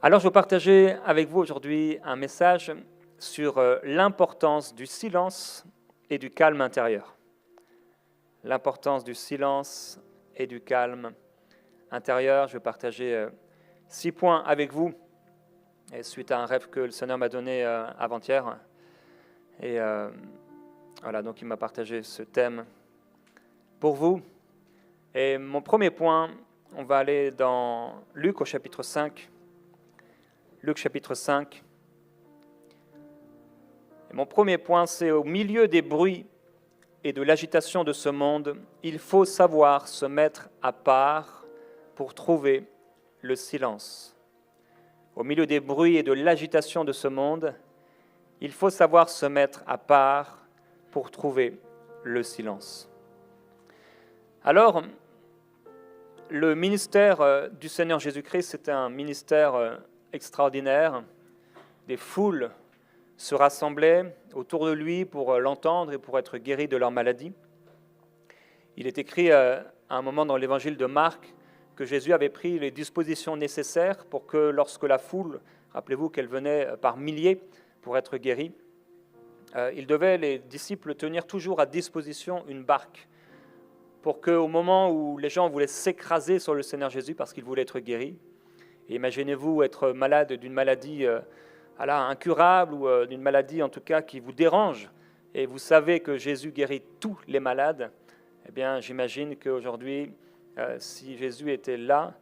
Alors, je vais partager avec vous aujourd'hui un message sur l'importance du silence et du calme intérieur. L'importance du silence et du calme intérieur. Je vais partager 6 points avec vous, et suite à un rêve que le Seigneur m'a donné avant-hier. Et voilà, donc il m'a partagé ce thème pour vous. Et mon premier point, on va aller dans Luc au chapitre 5. Luc chapitre 5. Et mon premier point, c'est au milieu des bruits et de l'agitation de ce monde, il faut savoir se mettre à part pour trouver le silence. Au milieu des bruits et de l'agitation de ce monde, il faut savoir se mettre à part pour trouver le silence. Alors, le ministère du Seigneur Jésus-Christ, c'était un ministère extraordinaire. Des foules se rassemblaient autour de lui pour l'entendre et pour être guéris de leur maladie. Il est écrit à un moment dans l'évangile de Marc que Jésus avait pris les dispositions nécessaires pour que lorsque la foule, rappelez-vous qu'elle venait par milliers pour être guérie, il devait, les disciples, tenir toujours à disposition une barque pour qu'au moment où les gens voulaient s'écraser sur le Seigneur Jésus parce qu'ils voulaient être guéris, et imaginez-vous être malade d'une maladie incurable ou d'une maladie en tout cas qui vous dérange, et vous savez que Jésus guérit tous les malades, eh bien j'imagine qu'aujourd'hui, si Jésus était là,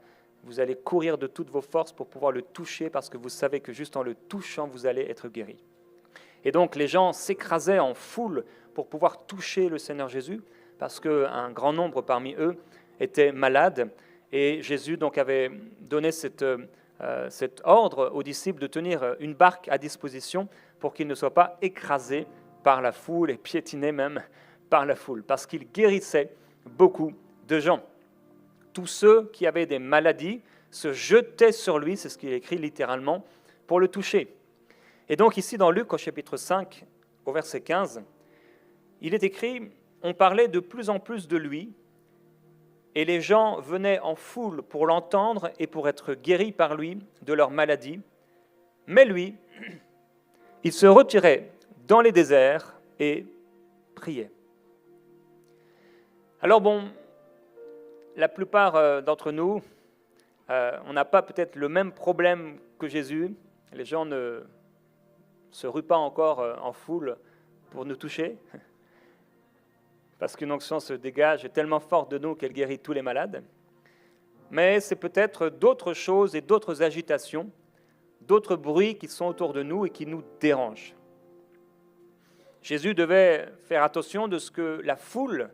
vous allez courir de toutes vos forces pour pouvoir le toucher parce que vous savez que juste en le touchant, vous allez être guéri. Et donc les gens s'écrasaient en foule pour pouvoir toucher le Seigneur Jésus parce qu'un grand nombre parmi eux étaient malades. Et Jésus donc avait donné cet ordre aux disciples de tenir une barque à disposition pour qu'ils ne soient pas écrasés par la foule et piétinés même par la foule, parce qu'il guérissait beaucoup de gens. Tous ceux qui avaient des maladies se jetaient sur lui, c'est ce qu'il est écrit littéralement, pour le toucher. Et donc ici dans Luc au chapitre 5, au verset 15, il est écrit « On parlait de plus en plus de lui, et les gens venaient en foule pour l'entendre et pour être guéris par lui de leur maladie. Mais lui, il se retirait dans les déserts et priait. » Alors bon, la plupart d'entre nous, on n'a pas peut-être le même problème que Jésus. Les gens ne se ruent pas encore en foule pour nous toucher, parce qu'une onction se dégage tellement forte de nous qu'elle guérit tous les malades. Mais c'est peut-être d'autres choses et d'autres agitations, d'autres bruits qui sont autour de nous et qui nous dérangent. Jésus devait faire attention de ce que la foule,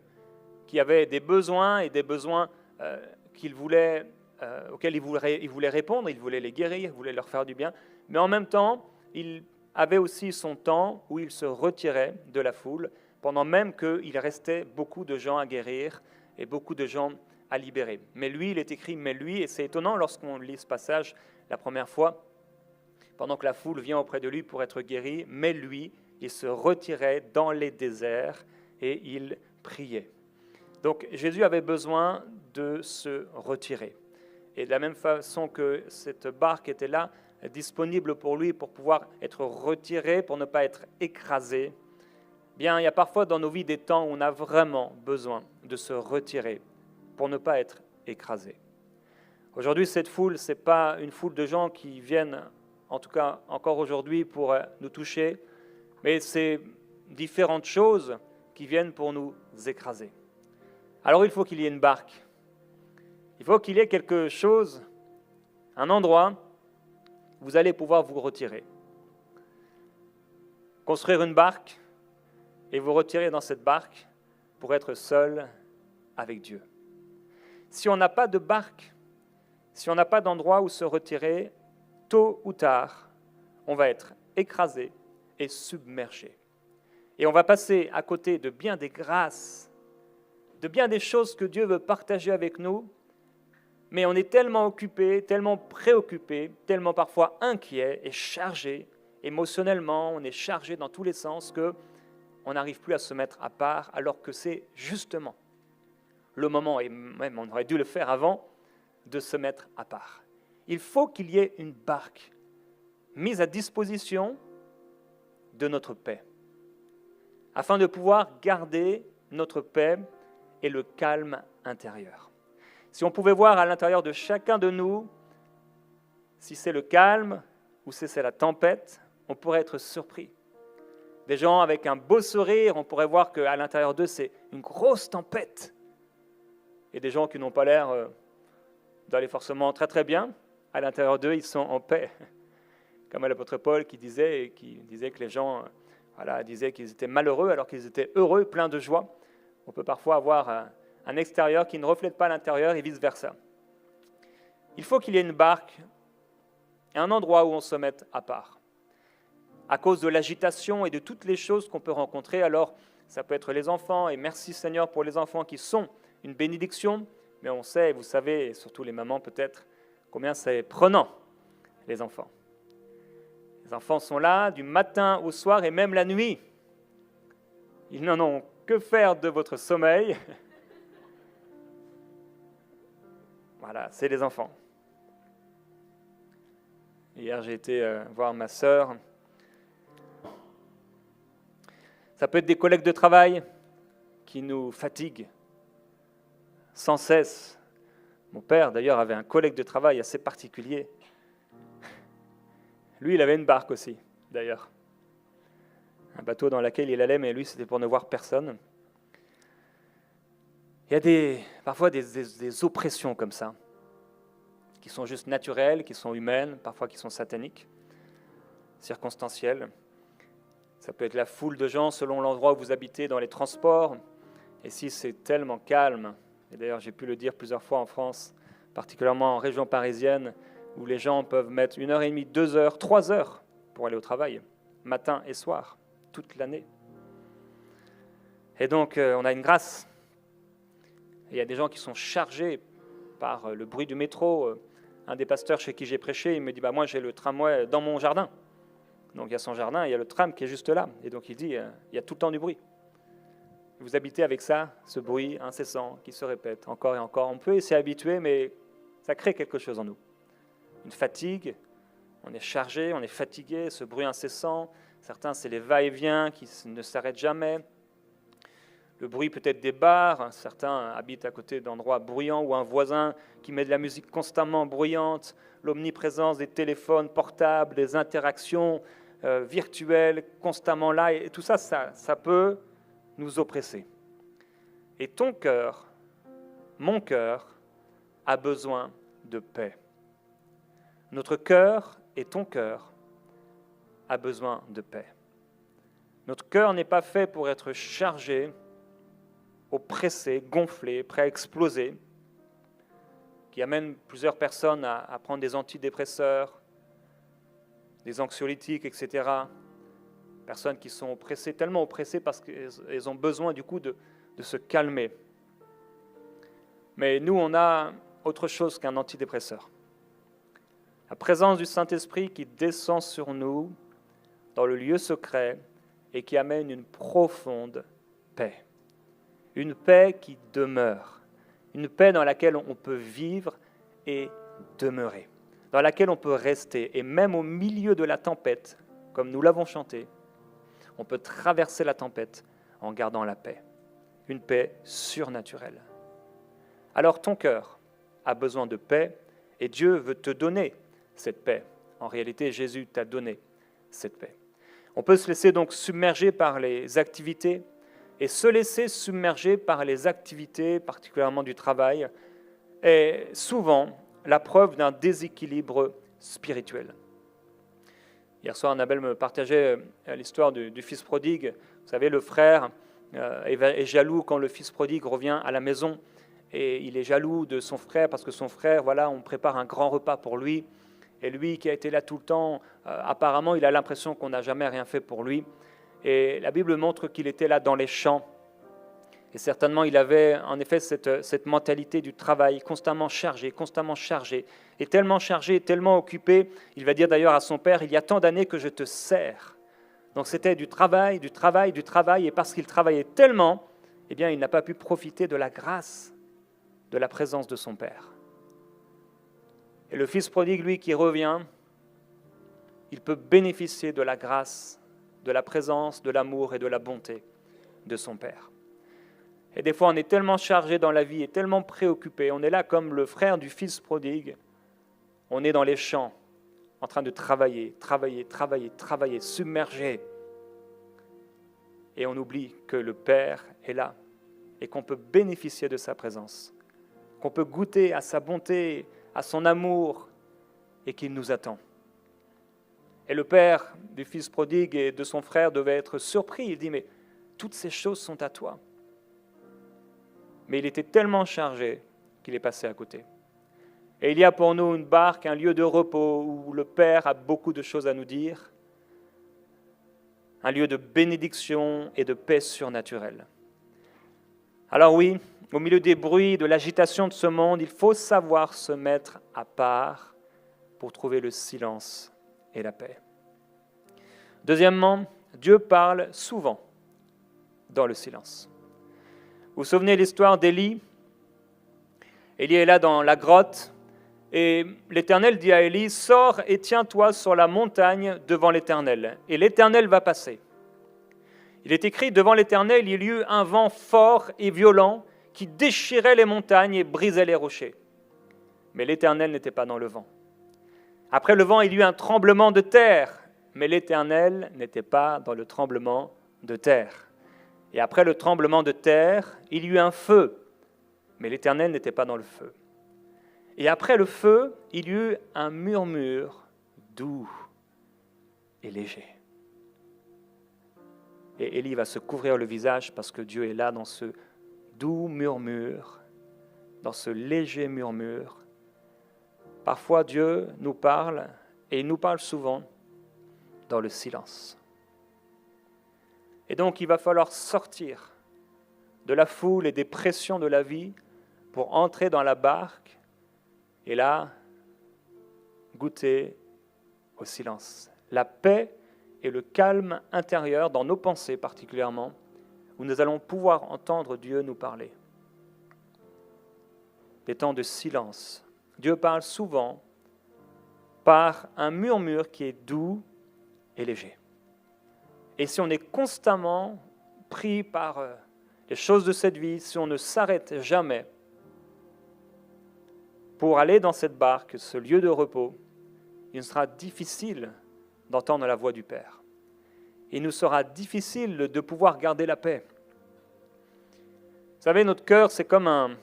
qui avait des besoins et des besoins auxquels il voulait répondre, il voulait les guérir, il voulait leur faire du bien, mais en même temps, il avait aussi son temps où il se retirait de la foule, pendant même qu'il restait beaucoup de gens à guérir et beaucoup de gens à libérer. Mais lui, il est écrit « mais lui », et c'est étonnant lorsqu'on lit ce passage la première fois, pendant que la foule vient auprès de lui pour être guéri, mais lui, il se retirait dans les déserts et il priait. Donc Jésus avait besoin de se retirer. Et de la même façon que cette barque était là, disponible pour lui, pour pouvoir être retiré, pour ne pas être écrasé, bien, il y a parfois dans nos vies des temps où on a vraiment besoin de se retirer pour ne pas être écrasé. Aujourd'hui, cette foule, ce n'est pas une foule de gens qui viennent, en tout cas encore aujourd'hui, pour nous toucher, mais c'est différentes choses qui viennent pour nous écraser. Alors il faut qu'il y ait une barque. Il faut qu'il y ait quelque chose, un endroit où vous allez pouvoir vous retirer. Construire une barque et vous retirer dans cette barque pour être seul avec Dieu. Si on n'a pas de barque, si on n'a pas d'endroit où se retirer, tôt ou tard, on va être écrasé et submergé. Et on va passer à côté de bien des grâces, de bien des choses que Dieu veut partager avec nous, mais on est tellement occupé, tellement préoccupé, tellement parfois inquiet et chargé, émotionnellement, on est chargé dans tous les sens qu'on n'arrive plus à se mettre à part, alors que c'est justement le moment, et même on aurait dû le faire avant, de se mettre à part. il faut qu'il y ait une barque mise à disposition de notre paix, afin de pouvoir garder notre paix et le calme intérieur. Si on pouvait voir à l'intérieur de chacun de nous, si c'est le calme ou si c'est la tempête, on pourrait être surpris. Des gens avec un beau sourire, on pourrait voir qu'à l'intérieur d'eux, c'est une grosse tempête. Et des gens qui n'ont pas l'air d'aller forcément très très bien, à l'intérieur d'eux, ils sont en paix. Comme l'apôtre Paul qui disait que les gens disaient qu'ils étaient malheureux alors qu'ils étaient heureux, pleins de joie. On peut parfois avoir un extérieur qui ne reflète pas l'intérieur et vice-versa. Il faut qu'il y ait une barque et un endroit où on se mette à part. À cause de l'agitation et de toutes les choses qu'on peut rencontrer, alors ça peut être les enfants, et merci Seigneur pour les enfants qui sont une bénédiction, mais on sait, vous savez, et surtout les mamans peut-être, combien c'est prenant, les enfants. Les enfants sont là du matin au soir et même la nuit. Ils n'en ont que faire de votre sommeil. Voilà, c'est les enfants. Hier, j'ai été voir ma sœur. Ça peut être des collègues de travail qui nous fatiguent sans cesse. Mon père, d'ailleurs, avait un collègue de travail assez particulier. Lui, il avait une barque aussi, d'ailleurs. Un bateau dans lequel il allait, mais lui, c'était pour ne voir personne. Il y a parfois des oppressions comme ça, qui sont juste naturelles, qui sont humaines, parfois qui sont sataniques, circonstancielles. Ça peut être la foule de gens selon l'endroit où vous habitez dans les transports. Et si c'est tellement calme, et d'ailleurs j'ai pu le dire plusieurs fois en France, particulièrement en région parisienne, où les gens peuvent mettre 1h30, 2 heures, 3 heures pour aller au travail, matin et soir, toute l'année. Et donc on a une grâce. Et il y a des gens qui sont chargés par le bruit du métro. Un des pasteurs chez qui j'ai prêché, il me dit moi j'ai le tramway dans mon jardin. Donc il y a son jardin, il y a le tram qui est juste là. Et donc il dit, il y a tout le temps du bruit. Vous habitez avec ça, ce bruit incessant qui se répète encore et encore. On peut s'y habituer, mais ça crée quelque chose en nous. Une fatigue, on est chargé, on est fatigué, ce bruit incessant. Certains, c'est les va-et-vient qui ne s'arrêtent jamais. Le bruit peut-être des bars. Certains habitent à côté d'endroits bruyants ou un voisin qui met de la musique constamment bruyante. L'omniprésence des téléphones portables, des interactions virtuelles constamment là. Et tout ça, ça peut nous oppresser. Et ton cœur, mon cœur, a besoin de paix. Notre cœur et ton cœur a besoin de paix. Notre cœur n'est pas fait pour être chargé, oppressé, gonflé, prêt à exploser, qui amène plusieurs personnes à prendre des antidépresseurs, des anxiolytiques, etc. Personnes qui sont oppressées, tellement oppressées parce qu'elles ont besoin du coup de se calmer. Mais nous, on a autre chose qu'un antidépresseur. La présence du Saint-Esprit qui descend sur nous dans le lieu secret et qui amène une profonde paix. Une paix qui demeure. Une paix dans laquelle on peut vivre et demeurer. Dans laquelle on peut rester. Et même au milieu de la tempête, comme nous l'avons chanté, on peut traverser la tempête en gardant la paix. Une paix surnaturelle. Alors ton cœur a besoin de paix et Dieu veut te donner cette paix. En réalité, Jésus t'a donné cette paix. On peut se laisser donc submerger par les activités et se laisser submerger par les activités, particulièrement du travail, est souvent la preuve d'un déséquilibre spirituel. Hier soir, Annabelle me partageait l'histoire du fils prodigue. Vous savez, le frère est jaloux quand le fils prodigue revient à la maison et il est jaloux de son frère parce que son frère, voilà, on prépare un grand repas pour lui et lui qui a été là tout le temps, apparemment, il a l'impression qu'on n'a jamais rien fait pour lui. Et la Bible montre qu'il était là dans les champs. Et certainement, il avait en effet cette mentalité du travail, constamment chargé, et tellement occupé. Il va dire d'ailleurs à son père, il y a tant d'années que je te sers. Donc c'était du travail, et parce qu'il travaillait tellement, eh bien, il n'a pas pu profiter de la grâce, de la présence de son père. Et le fils prodigue, lui, qui revient, il peut bénéficier de la grâce, de la présence, de l'amour et de la bonté de son Père. Et des fois, on est tellement chargé dans la vie et tellement préoccupé, on est là comme le frère du fils prodigue, on est dans les champs, en train de travailler, submergé. Et on oublie que le Père est là et qu'on peut bénéficier de sa présence, qu'on peut goûter à sa bonté, à son amour et qu'il nous attend. Et le père du fils prodigue et de son frère devait être surpris. Il dit, mais toutes ces choses sont à toi. Mais il était tellement chargé qu'il est passé à côté. Et il y a pour nous une barque, un lieu de repos où le Père a beaucoup de choses à nous dire, un lieu de bénédiction et de paix surnaturelle. Alors oui, au milieu des bruits, de l'agitation de ce monde, il faut savoir se mettre à part pour trouver le silence et la paix. Deuxièmement, Dieu parle souvent dans le silence. Vous vous souvenez de l'histoire d'Élie? Élie est là dans la grotte et l'Éternel dit à Élie, « Sors et tiens-toi sur la montagne devant l'Éternel, et l'Éternel va passer. » Il est écrit, devant l'Éternel, il y eut un vent fort et violent qui déchirait les montagnes et brisait les rochers. Mais l'Éternel n'était pas dans le vent. Après le vent, il y eut un tremblement de terre, mais l'Éternel n'était pas dans le tremblement de terre. Et après le tremblement de terre, il y eut un feu, mais l'Éternel n'était pas dans le feu. Et après le feu, il y eut un murmure doux et léger. Et Élie va se couvrir le visage parce que Dieu est là dans ce doux murmure, dans ce léger murmure. Parfois, Dieu nous parle, et il nous parle souvent dans le silence. Et donc, il va falloir sortir de la foule et des pressions de la vie pour entrer dans la barque et là, goûter au silence. La paix et le calme intérieur, dans nos pensées particulièrement, où nous allons pouvoir entendre Dieu nous parler. Des temps de silence. Dieu parle souvent par un murmure qui est doux et léger. Et si on est constamment pris par les choses de cette vie, si on ne s'arrête jamais pour aller dans cette barque, ce lieu de repos, il sera difficile d'entendre la voix du Père. Il nous sera difficile de pouvoir garder la paix. Vous savez, notre cœur, c'est comme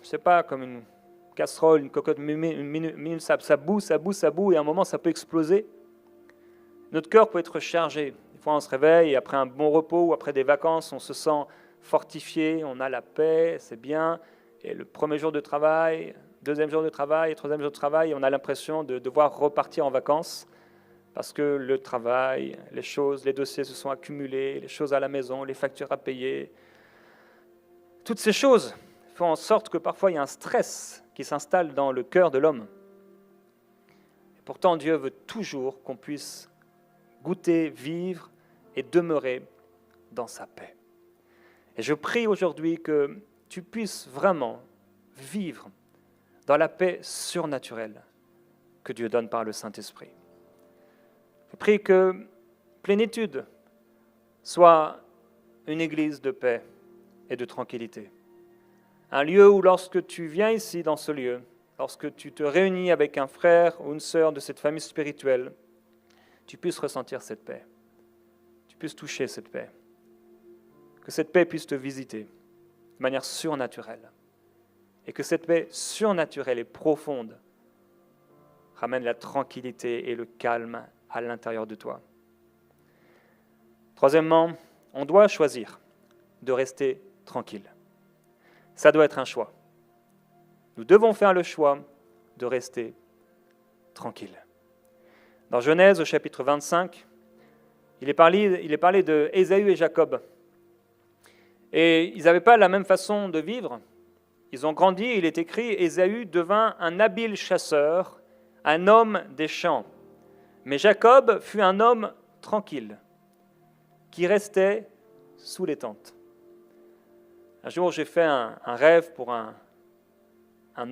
comme une casserole, une cocotte minute, ça boue, et à un moment, ça peut exploser. Notre cœur peut être chargé. Des fois, on se réveille, et après un bon repos ou après des vacances, on se sent fortifié, on a la paix, c'est bien. Et le premier jour de travail, deuxième jour de travail, troisième jour de travail, on a l'impression de devoir repartir en vacances parce que le travail, les choses, les dossiers se sont accumulés, les choses à la maison, les factures à payer. Toutes ces choses font en sorte que parfois il y a un stress qui s'installe dans le cœur de l'homme. Et pourtant, Dieu veut toujours qu'on puisse goûter, vivre et demeurer dans sa paix. Et je prie aujourd'hui que tu puisses vraiment vivre dans la paix surnaturelle que Dieu donne par le Saint-Esprit. Je prie que Plénitude soit une église de paix et de tranquillité. Un lieu où lorsque tu viens ici dans ce lieu, lorsque tu te réunis avec un frère ou une sœur de cette famille spirituelle, tu puisses ressentir cette paix, tu puisses toucher cette paix, que cette paix puisse te visiter de manière surnaturelle et que cette paix surnaturelle et profonde ramène la tranquillité et le calme à l'intérieur de toi. Troisièmement, on doit choisir de rester tranquille. Ça doit être un choix. Nous devons faire le choix de rester tranquille. Dans Genèse, au chapitre 25, il est parlé de Ésaü et Jacob. Et ils n'avaient pas la même façon de vivre. Ils ont grandi, il est écrit, Ésaü devint un habile chasseur, un homme des champs. Mais Jacob fut un homme tranquille, qui restait sous les tentes. Un jour, j'ai fait un rêve pour un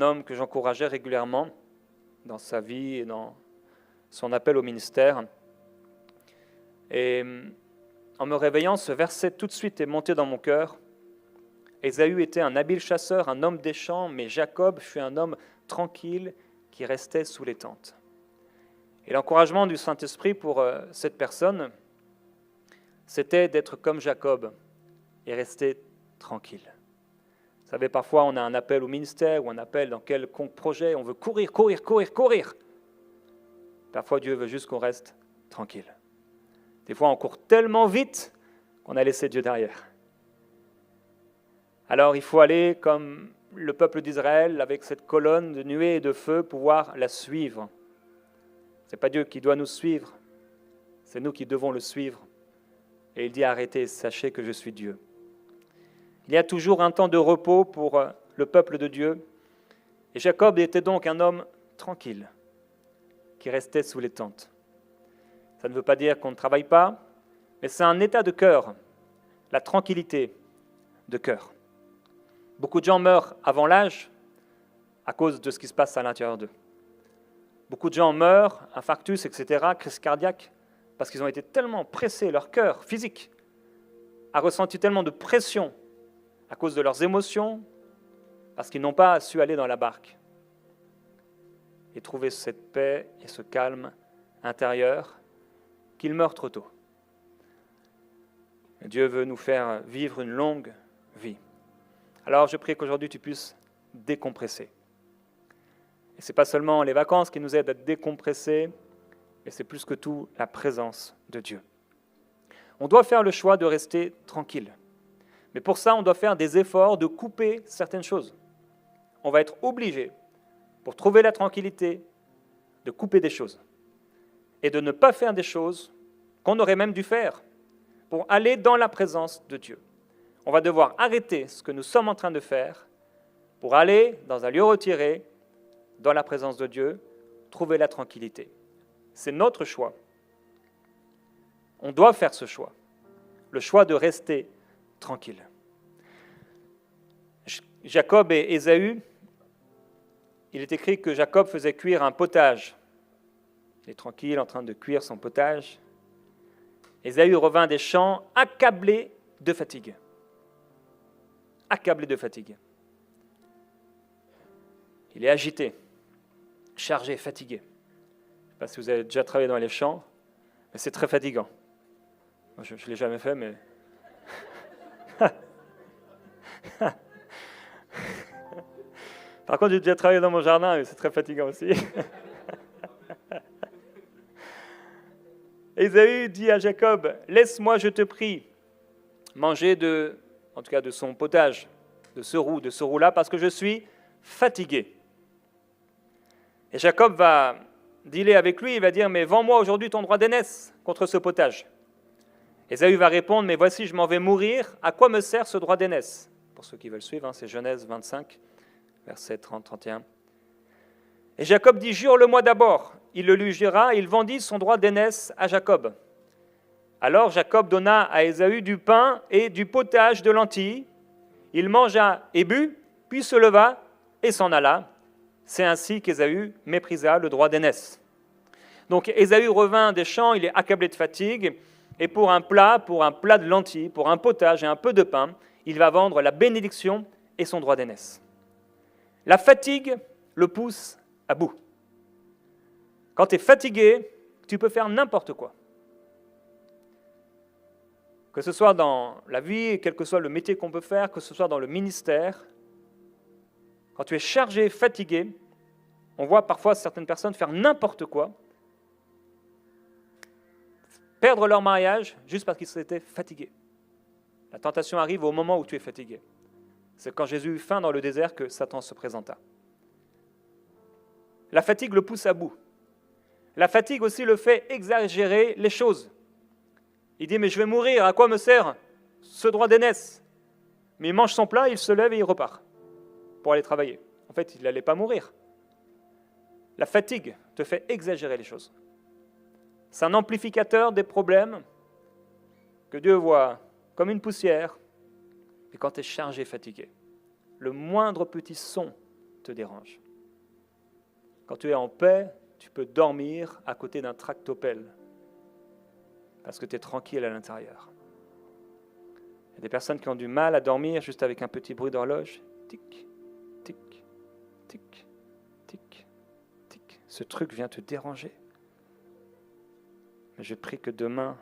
homme que j'encourageais régulièrement. dans sa vie et dans son appel au ministère. Et en me réveillant, ce verset tout de suite est monté dans mon cœur. Ésaü était un habile chasseur, un homme des champs, mais Jacob fut un homme tranquille qui restait sous les tentes. Et l'encouragement du Saint-Esprit pour cette personne, c'était d'être comme Jacob et rester tranquille. Vous savez, parfois on a un appel au ministère ou un appel dans quelconque projet, on veut courir. Parfois Dieu veut juste qu'on reste tranquille. Des fois on court tellement vite qu'on a laissé Dieu derrière. Alors il faut aller comme le peuple d'Israël avec cette colonne de nuée et de feu, pouvoir la suivre. Ce n'est pas Dieu qui doit nous suivre, c'est nous qui devons le suivre. Et il dit arrêtez, sachez que je suis Dieu. Il y a toujours un temps de repos pour le peuple de Dieu. Et Jacob était donc un homme tranquille, qui restait sous les tentes. Ça ne veut pas dire qu'on ne travaille pas, mais c'est un état de cœur, la tranquillité de cœur. Beaucoup de gens meurent avant l'âge à cause de ce qui se passe à l'intérieur d'eux. Beaucoup de gens meurent, infarctus, etc., crise cardiaque, parce qu'ils ont été tellement pressés, leur cœur physique a ressenti tellement de pression à cause de leurs émotions, parce qu'ils n'ont pas su aller dans la barque et trouver cette paix et ce calme intérieur, qu'ils meurent trop tôt. Dieu veut nous faire vivre une longue vie. Alors je prie qu'aujourd'hui tu puisses décompresser. Et ce n'est pas seulement les vacances qui nous aident à décompresser, mais c'est plus que tout la présence de Dieu. On doit faire le choix de rester tranquille. Mais pour ça, on doit faire des efforts de couper certaines choses. On va être obligé, pour trouver la tranquillité, de couper des choses. Et de ne pas faire des choses qu'on aurait même dû faire pour aller dans la présence de Dieu. On va devoir arrêter ce que nous sommes en train de faire pour aller dans un lieu retiré, dans la présence de Dieu, trouver la tranquillité. C'est notre choix. On doit faire ce choix, le choix de rester tranquille. Jacob et Ésaü, il est écrit que Jacob faisait cuire un potage. Il est tranquille en train de cuire son potage. Ésaü revint des champs accablé de fatigue. Accablé de fatigue. Il est agité, chargé, fatigué. Je ne sais pas si vous avez déjà travaillé dans les champs, mais c'est très fatigant. Moi, je ne l'ai jamais fait, mais... Par contre, j'ai déjà travaillé dans mon jardin, mais c'est très fatigant aussi. Ésaü dit à Jacob, « Laisse-moi, je te prie, manger de son potage, de ce roux-là, parce que je suis fatigué. » Et Jacob va dealer avec lui, il va dire, « Mais vends-moi aujourd'hui ton droit d'aînesse contre ce potage. » Ésaü va répondre, « Mais voici, je m'en vais mourir, à quoi me sert ce droit d'aînesse ?» Pour ceux qui veulent suivre, c'est Genèse 25, versets 30-31. Et Jacob dit, « Jure-le-moi d'abord. » Il le lui jura, il vendit son droit d'aînesse à Jacob. Alors Jacob donna à Ésaü du pain et du potage de lentilles. Il mangea et but, puis se leva et s'en alla. C'est ainsi qu'Ésaü méprisa le droit d'aînesse. Donc Ésaü revint des champs, il est accablé de fatigue, et pour un plat de lentilles, pour un potage et un peu de pain, il va vendre la bénédiction et son droit d'aînesse. La fatigue le pousse à bout. Quand tu es fatigué, tu peux faire n'importe quoi. Que ce soit dans la vie, quel que soit le métier qu'on peut faire, que ce soit dans le ministère, quand tu es chargé, fatigué, on voit parfois certaines personnes faire n'importe quoi, perdre leur mariage juste parce qu'ils étaient fatigués. La tentation arrive au moment où tu es fatigué. C'est quand Jésus eut faim dans le désert que Satan se présenta. La fatigue le pousse à bout. La fatigue aussi le fait exagérer les choses. Il dit, mais je vais mourir, à quoi me sert ce droit d'aînesse? Mais il mange son plat, il se lève et il repart pour aller travailler. En fait, il n'allait pas mourir. La fatigue te fait exagérer les choses. C'est un amplificateur des problèmes que Dieu voit comme une poussière. Et quand tu es chargé, fatigué, le moindre petit son te dérange. Quand tu es en paix, tu peux dormir à côté d'un tractopelle parce que tu es tranquille à l'intérieur. Il y a des personnes qui ont du mal à dormir juste avec un petit bruit d'horloge. Tic, tic, tic, tic, tic. Ce truc vient te déranger. Mais je prie que demain,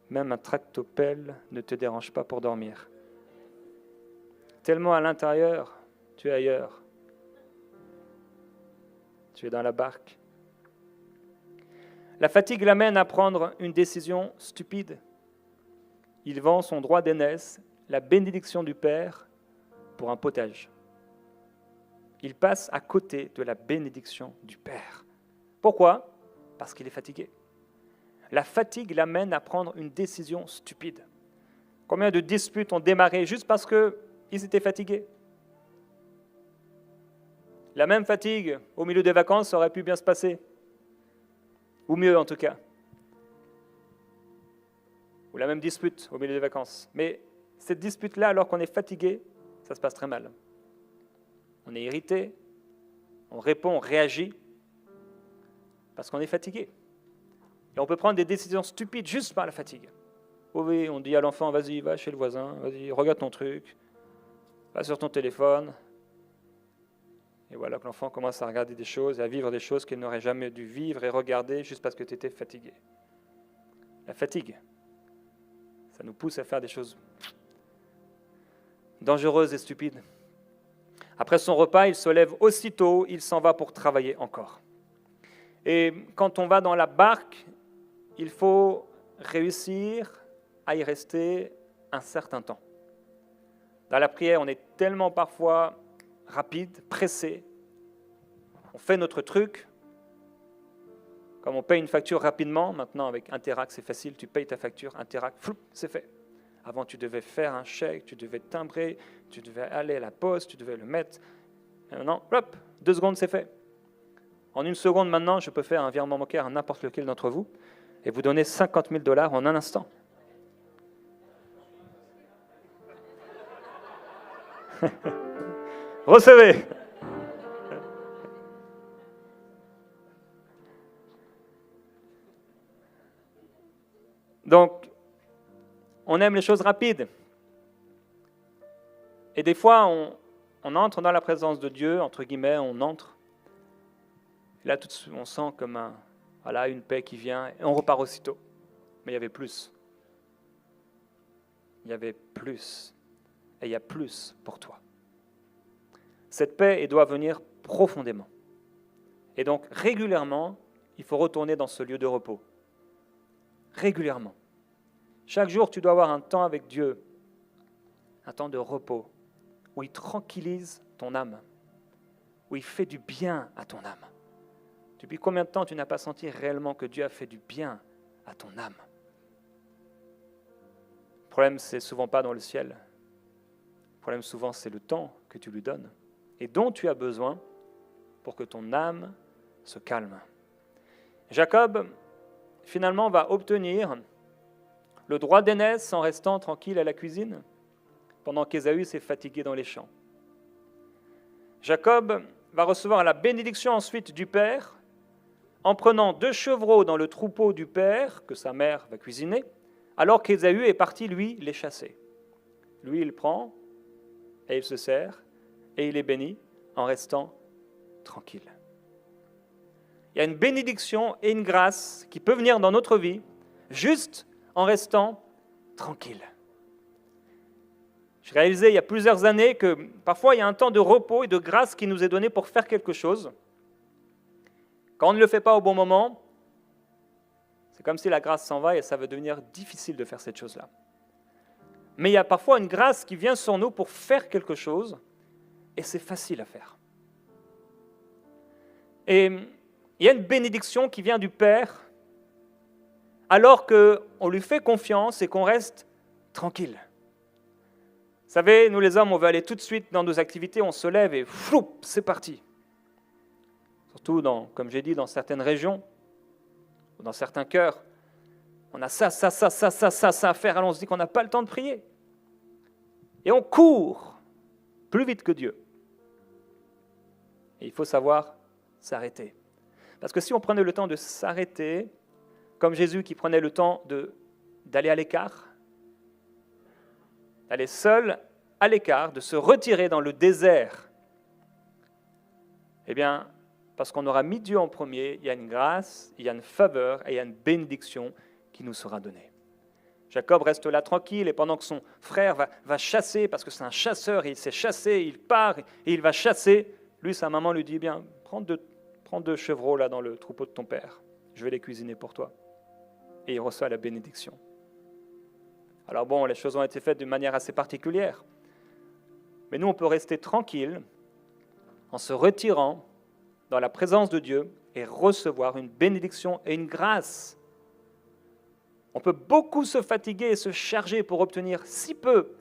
même un tractopelle ne te dérange pas pour dormir. Tellement à l'intérieur, tu es ailleurs. Tu es dans la barque. La fatigue l'amène à prendre une décision stupide. Il vend son droit d'aînesse, la bénédiction du Père, pour un potage. Il passe à côté de la bénédiction du Père. Pourquoi ? Parce qu'il est fatigué. La fatigue l'amène à prendre une décision stupide. Combien de disputes ont démarré juste parce qu'ils étaient fatigués ? La même fatigue au milieu des vacances aurait pu bien se passer. Ou mieux en tout cas. Ou la même dispute au milieu des vacances. Mais cette dispute-là, alors qu'on est fatigué, ça se passe très mal. On est irrité, on répond, on réagit, parce qu'on est fatigué. Et on peut prendre des décisions stupides juste par la fatigue. Oui, on dit à l'enfant, vas-y, va chez le voisin, vas-y, regarde ton truc, va sur ton téléphone. Et voilà que l'enfant commence à regarder des choses et à vivre des choses qu'il n'aurait jamais dû vivre et regarder juste parce que tu étais fatigué. La fatigue, ça nous pousse à faire des choses dangereuses et stupides. Après son repas, il se lève aussitôt, il s'en va pour travailler encore. Et quand on va dans la barque, il faut réussir à y rester un certain temps. Dans la prière, on est tellement parfois rapide, pressé. On fait notre truc. Comme on paye une facture rapidement, maintenant avec Interact, c'est facile, tu payes ta facture, Interact, floup, c'est fait. Avant, tu devais faire un chèque, tu devais timbrer, tu devais aller à la poste, tu devais le mettre. Et maintenant, hop, 2 secondes, c'est fait. En 1 seconde, maintenant, je peux faire un virement bancaire à n'importe lequel d'entre vous et vous donner $50 000 en un instant. Recevez. Donc, on aime les choses rapides. Et des fois, on entre dans la présence de Dieu, entre guillemets, on entre. Et là, tout de suite, on sent comme une paix qui vient, et on repart aussitôt. Mais il y avait plus. Il y avait plus. Et il y a plus pour toi. Cette paix, elle doit venir profondément. Et donc, régulièrement, il faut retourner dans ce lieu de repos. Régulièrement. Chaque jour, tu dois avoir un temps avec Dieu, un temps de repos, où il tranquillise ton âme, où il fait du bien à ton âme. Depuis combien de temps tu n'as pas senti réellement que Dieu a fait du bien à ton âme ? Le problème, c'est souvent pas dans le ciel. Le problème, souvent, c'est le temps que tu lui donnes et dont tu as besoin pour que ton âme se calme. Jacob, finalement, va obtenir le droit d'aînesse en restant tranquille à la cuisine, pendant qu'Ésaü s'est fatigué dans les champs. Jacob va recevoir la bénédiction ensuite du Père, en prenant 2 chevreaux dans le troupeau du Père, que sa mère va cuisiner, alors qu'Ésaü est parti, lui, les chasser. Lui, il prend, et il se sert, et il est béni en restant tranquille. Il y a une bénédiction et une grâce qui peut venir dans notre vie, juste en restant tranquille. J'ai réalisé il y a plusieurs années que parfois il y a un temps de repos et de grâce qui nous est donné pour faire quelque chose. Quand on ne le fait pas au bon moment, c'est comme si la grâce s'en va et ça va devenir difficile de faire cette chose-là. Mais il y a parfois une grâce qui vient sur nous pour faire quelque chose et c'est facile à faire. Et il y a une bénédiction qui vient du Père alors qu'on lui fait confiance et qu'on reste tranquille. Vous savez, nous les hommes, on veut aller tout de suite dans nos activités, on se lève et floup, c'est parti. Surtout, comme j'ai dit, dans certaines régions, ou dans certains cœurs, on a ça à faire, alors on se dit qu'on n'a pas le temps de prier. Et on court plus vite que Dieu. Et il faut savoir s'arrêter. Parce que si on prenait le temps de s'arrêter, comme Jésus qui prenait le temps d'aller à l'écart, d'aller seul à l'écart, de se retirer dans le désert, eh bien, parce qu'on aura mis Dieu en premier, il y a une grâce, il y a une faveur et il y a une bénédiction qui nous sera donnée. Jacob reste là tranquille et pendant que son frère va chasser, parce que c'est un chasseur, il sait chasser, il part et il va chasser, lui, sa maman lui dit, bien, prends deux chevreaux là dans le troupeau de ton père, je vais les cuisiner pour toi. Et il reçoit la bénédiction. Alors bon, les choses ont été faites d'une manière assez particulière, mais nous, on peut rester tranquille en se retirant dans la présence de Dieu et recevoir une bénédiction et une grâce. On peut beaucoup se fatiguer et se charger pour obtenir si peu,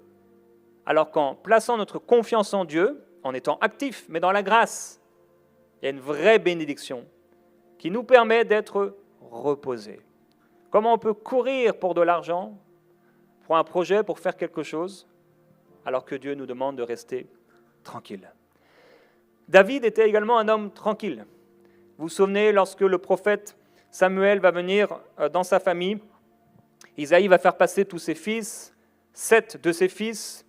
alors qu'en plaçant notre confiance en Dieu, en étant actif, mais dans la grâce, il y a une vraie bénédiction qui nous permet d'être reposés. Comment on peut courir pour de l'argent, pour un projet, pour faire quelque chose, alors que Dieu nous demande de rester tranquille. David était également un homme tranquille. Vous vous souvenez, lorsque le prophète Samuel va venir dans sa famille, Isaïe va faire passer tous ses fils, 7 de ses fils,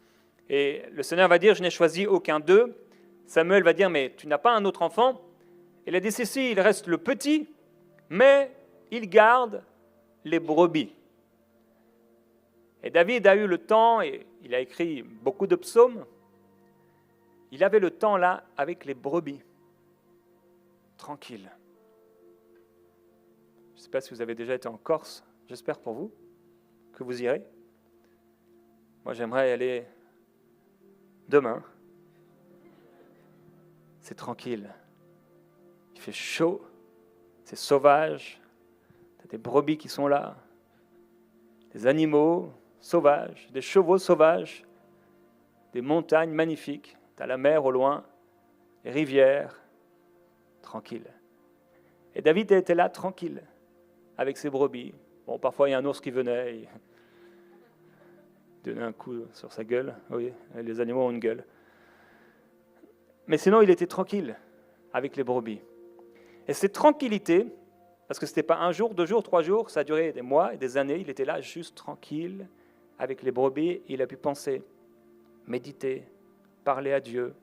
et le Seigneur va dire, je n'ai choisi aucun d'eux. Samuel va dire, mais tu n'as pas un autre enfant? Il a dit, si, il reste le petit, mais il garde les brebis. Et David a eu le temps, et il a écrit beaucoup de psaumes, il avait le temps là avec les brebis, tranquille. Je ne sais pas si vous avez déjà été en Corse, j'espère pour vous que vous irez. Moi, j'aimerais y aller demain. C'est tranquille. Il fait chaud, c'est sauvage. Il y a des brebis qui sont là, des animaux sauvages, des chevaux sauvages, des montagnes magnifiques. Tu as la mer au loin, les rivières, tranquille. Et David était là, tranquille, avec ses brebis. Bon, parfois, il y a un ours qui venait, il donnait un coup sur sa gueule. Oui, les animaux ont une gueule. Mais sinon, il était tranquille avec les brebis. Et cette tranquillité, parce que ce n'était pas un jour, 2 jours, 3 jours, ça a duré des mois et des années, il était là juste tranquille avec les brebis, et il a pu penser, méditer, parler à Dieu,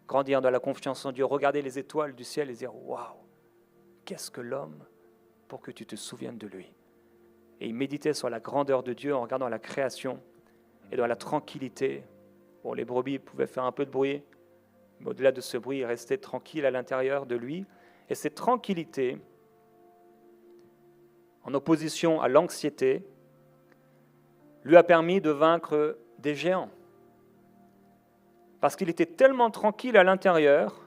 grandir dans la confiance en Dieu, regarder les étoiles du ciel et dire « Waouh, qu'est-ce que l'homme pour que tu te souviennes de lui ?» Et il méditait sur la grandeur de Dieu en regardant la création et dans la tranquillité. Bon, les brebis pouvaient faire un peu de bruit, mais au-delà de ce bruit, il restait tranquille à l'intérieur de lui. Et cette tranquillité, en opposition à l'anxiété, lui a permis de vaincre des géants. Parce qu'il était tellement tranquille à l'intérieur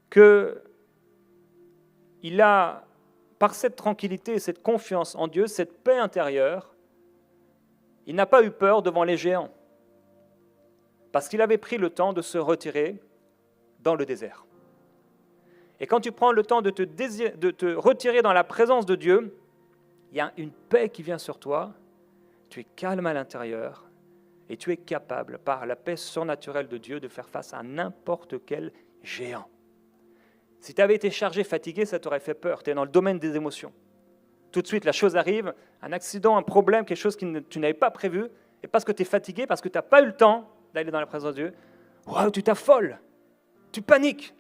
qu'il a, par cette tranquillité, cette confiance en Dieu, cette paix intérieure, il n'a pas eu peur devant les géants. Parce qu'il avait pris le temps de se retirer dans le désert. Et quand tu prends le temps de te retirer dans la présence de Dieu, il y a une paix qui vient sur toi, tu es calme à l'intérieur, et tu es capable, par la paix surnaturelle de Dieu, de faire face à n'importe quel géant. Si tu avais été chargé, fatigué, ça t'aurait fait peur. Tu es dans le domaine des émotions. Tout de suite, la chose arrive, un accident, un problème, quelque chose que tu n'avais pas prévu, et parce que tu es fatigué, parce que tu n'as pas eu le temps d'aller dans la présence de Dieu, wow, tu t'affoles, tu paniques.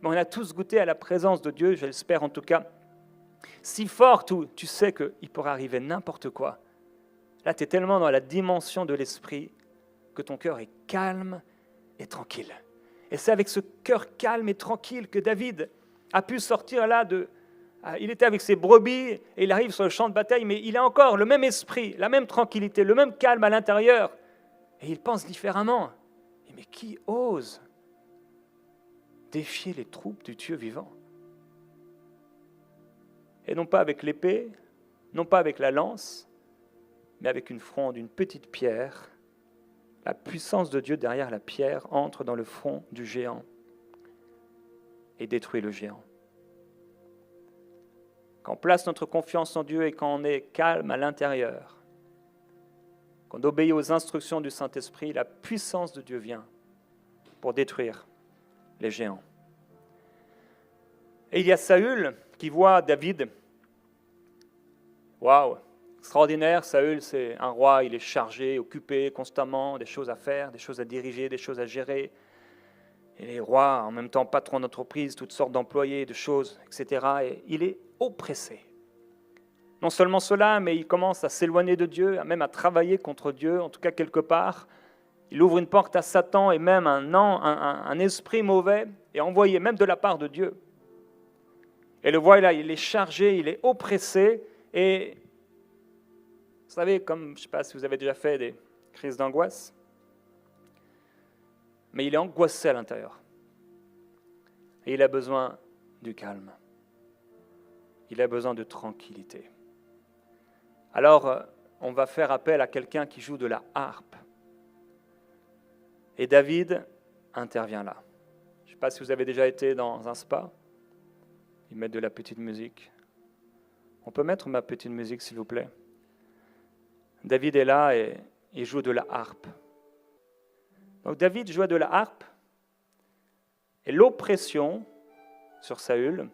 Mais on a tous goûté à la présence de Dieu, je l'espère en tout cas, si fort où tu sais qu'il pourrait arriver n'importe quoi. Là, tu es tellement dans la dimension de l'esprit que ton cœur est calme et tranquille. Et c'est avec ce cœur calme et tranquille que David a pu sortir là il était avec ses brebis et il arrive sur le champ de bataille, mais il a encore le même esprit, la même tranquillité, le même calme à l'intérieur. Et il pense différemment. Mais qui ose défier les troupes du Dieu vivant? Et non pas avec l'épée, non pas avec la lance, mais avec une fronde, une petite pierre. La puissance de Dieu derrière la pierre entre dans le front du géant et détruit le géant. Quand on place notre confiance en Dieu et quand on est calme à l'intérieur, quand on obéit aux instructions du Saint-Esprit, la puissance de Dieu vient pour détruire les géants. Et il y a Saül qui voit David. Waouh, extraordinaire, Saül, c'est un roi, il est chargé, occupé constamment, des choses à faire, des choses à diriger, des choses à gérer. Et les rois, en même temps patron d'entreprise, toutes sortes d'employés, de choses, etc. Et il est oppressé. Non seulement cela, mais il commence à s'éloigner de Dieu, même à travailler contre Dieu, en tout cas quelque part. Il ouvre une porte à Satan et même un esprit mauvais est envoyé même de la part de Dieu. Et le voilà, il est chargé, il est oppressé. Et vous savez, comme, je ne sais pas si vous avez déjà fait des crises d'angoisse, mais il est angoissé à l'intérieur. Et il a besoin du calme. Il a besoin de tranquillité. Alors, on va faire appel à quelqu'un qui joue de la harpe. Et David intervient là. Je ne sais pas si vous avez déjà été dans un spa. Ils mettent de la petite musique. On peut mettre ma petite musique, s'il vous plaît. David est là et il joue de la harpe. Donc David jouait de la harpe et l'oppression sur Saül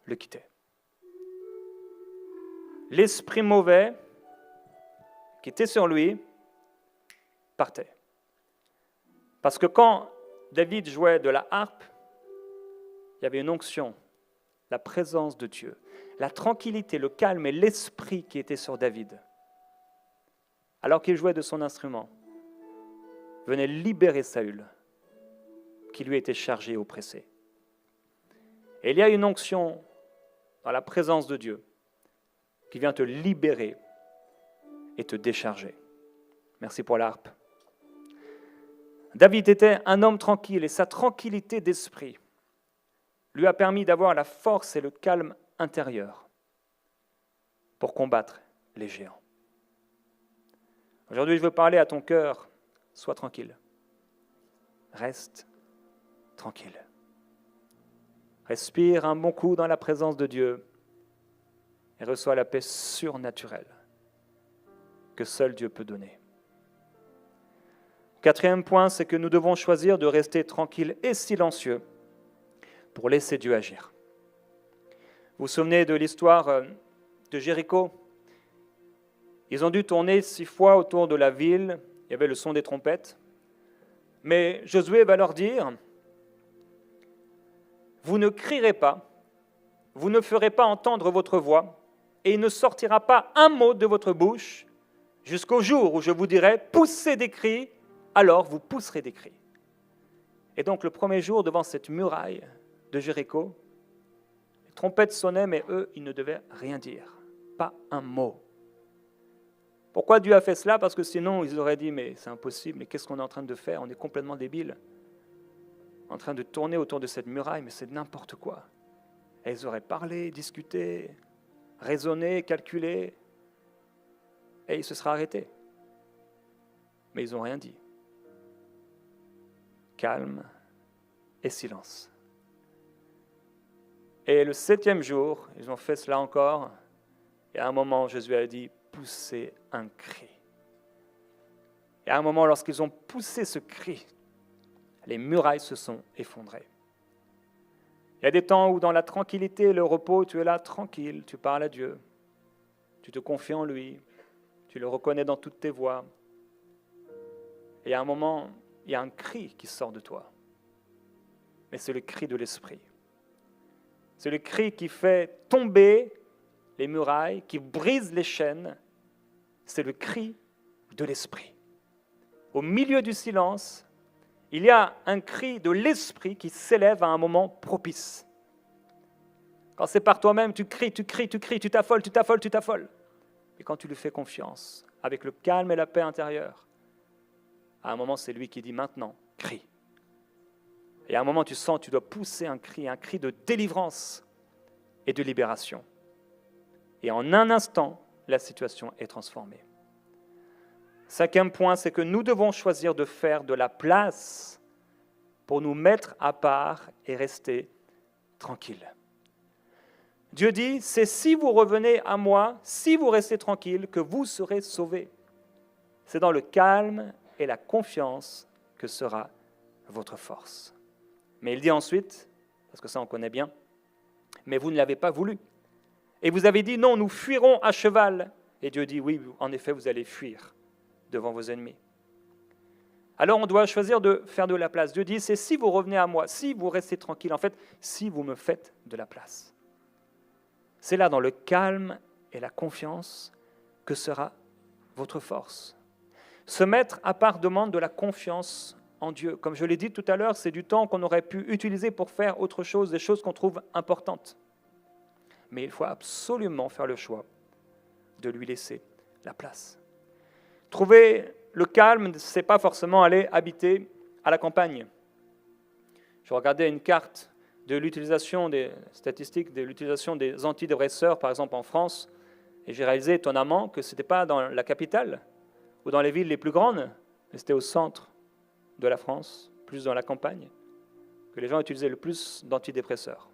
le quittait. L'esprit mauvais qui était sur lui partait. Parce que quand David jouait de la harpe, il y avait une onction, la présence de Dieu, la tranquillité, le calme et l'esprit qui était sur David. Alors qu'il jouait de son instrument, venait libérer Saül, qui lui était chargé et oppressé. Et il y a une onction dans la présence de Dieu qui vient te libérer et te décharger. Merci pour l'harpe. David était un homme tranquille et sa tranquillité d'esprit lui a permis d'avoir la force et le calme intérieur pour combattre les géants. Aujourd'hui, je veux parler à ton cœur. Sois tranquille. Reste tranquille. Respire un bon coup dans la présence de Dieu et reçois la paix surnaturelle que seul Dieu peut donner. Quatrième point, c'est que nous devons choisir de rester tranquilles et silencieux pour laisser Dieu agir. Vous vous souvenez de l'histoire de Jéricho? Ils ont dû tourner 6 fois autour de la ville, il y avait le son des trompettes. Mais Josué va leur dire, vous ne crierez pas, vous ne ferez pas entendre votre voix, et il ne sortira pas un mot de votre bouche, jusqu'au jour où je vous dirai, poussez des cris, alors vous pousserez des cris. Et donc le premier jour, devant cette muraille de Jéricho, les trompettes sonnaient, mais eux, ils ne devaient rien dire, pas un mot. Pourquoi Dieu a fait cela? Parce que sinon, ils auraient dit, mais c'est impossible, mais qu'est-ce qu'on est en train de faire? On est complètement débiles. En train de tourner autour de cette muraille, mais c'est n'importe quoi. Et ils auraient parlé, discuté, raisonné, calculé, et ils se seraient arrêtés. Mais ils n'ont rien dit. Calme et silence. Et le 7e jour, ils ont fait cela encore, et à un moment, Jésus a dit, poussez un cri. Et à un moment, lorsqu'ils ont poussé ce cri, les murailles se sont effondrées. Il y a des temps où dans la tranquillité et le repos, tu es là tranquille, tu parles à Dieu, tu te confies en lui, tu le reconnais dans toutes tes voies. Et à un moment, il y a un cri qui sort de toi. Mais c'est le cri de l'esprit. C'est le cri qui fait tomber les murailles, qui brise les chaînes. C'est le cri de l'esprit. Au milieu du silence, il y a un cri de l'esprit qui s'élève à un moment propice. Quand c'est par toi-même, tu cries, tu t'affoles. Et quand tu lui fais confiance, avec le calme et la paix intérieure, à un moment, c'est lui qui dit maintenant, crie. Et à un moment, tu sens, tu dois pousser un cri de délivrance et de libération. Et en un instant, la situation est transformée. 5e point, c'est que nous devons choisir de faire de la place pour nous mettre à part et rester tranquilles. Dieu dit, c'est si vous revenez à moi, si vous restez tranquille, que vous serez sauvés. C'est dans le calme et la confiance que sera votre force. Mais il dit ensuite, parce que ça on connaît bien, mais vous ne l'avez pas voulu. Et vous avez dit, non, nous fuirons à cheval. Et Dieu dit, oui, en effet, vous allez fuir devant vos ennemis. Alors on doit choisir de faire de la place. Dieu dit, c'est si vous revenez à moi, si vous restez tranquille, en fait, si vous me faites de la place. C'est là, dans le calme et la confiance, que sera votre force. Se mettre à part demande de la confiance en Dieu. Comme je l'ai dit tout à l'heure, c'est du temps qu'on aurait pu utiliser pour faire autre chose, des choses qu'on trouve importantes. Mais il faut absolument faire le choix de lui laisser la place. Trouver le calme, ce n'est pas forcément aller habiter à la campagne. Je regardais une carte de l'utilisation des statistiques, de l'utilisation des antidépresseurs, par exemple en France, et j'ai réalisé étonnamment que ce n'était pas dans la capitale ou dans les villes les plus grandes, mais c'était au centre de la France, plus dans la campagne, que les gens utilisaient le plus d'antidépresseurs.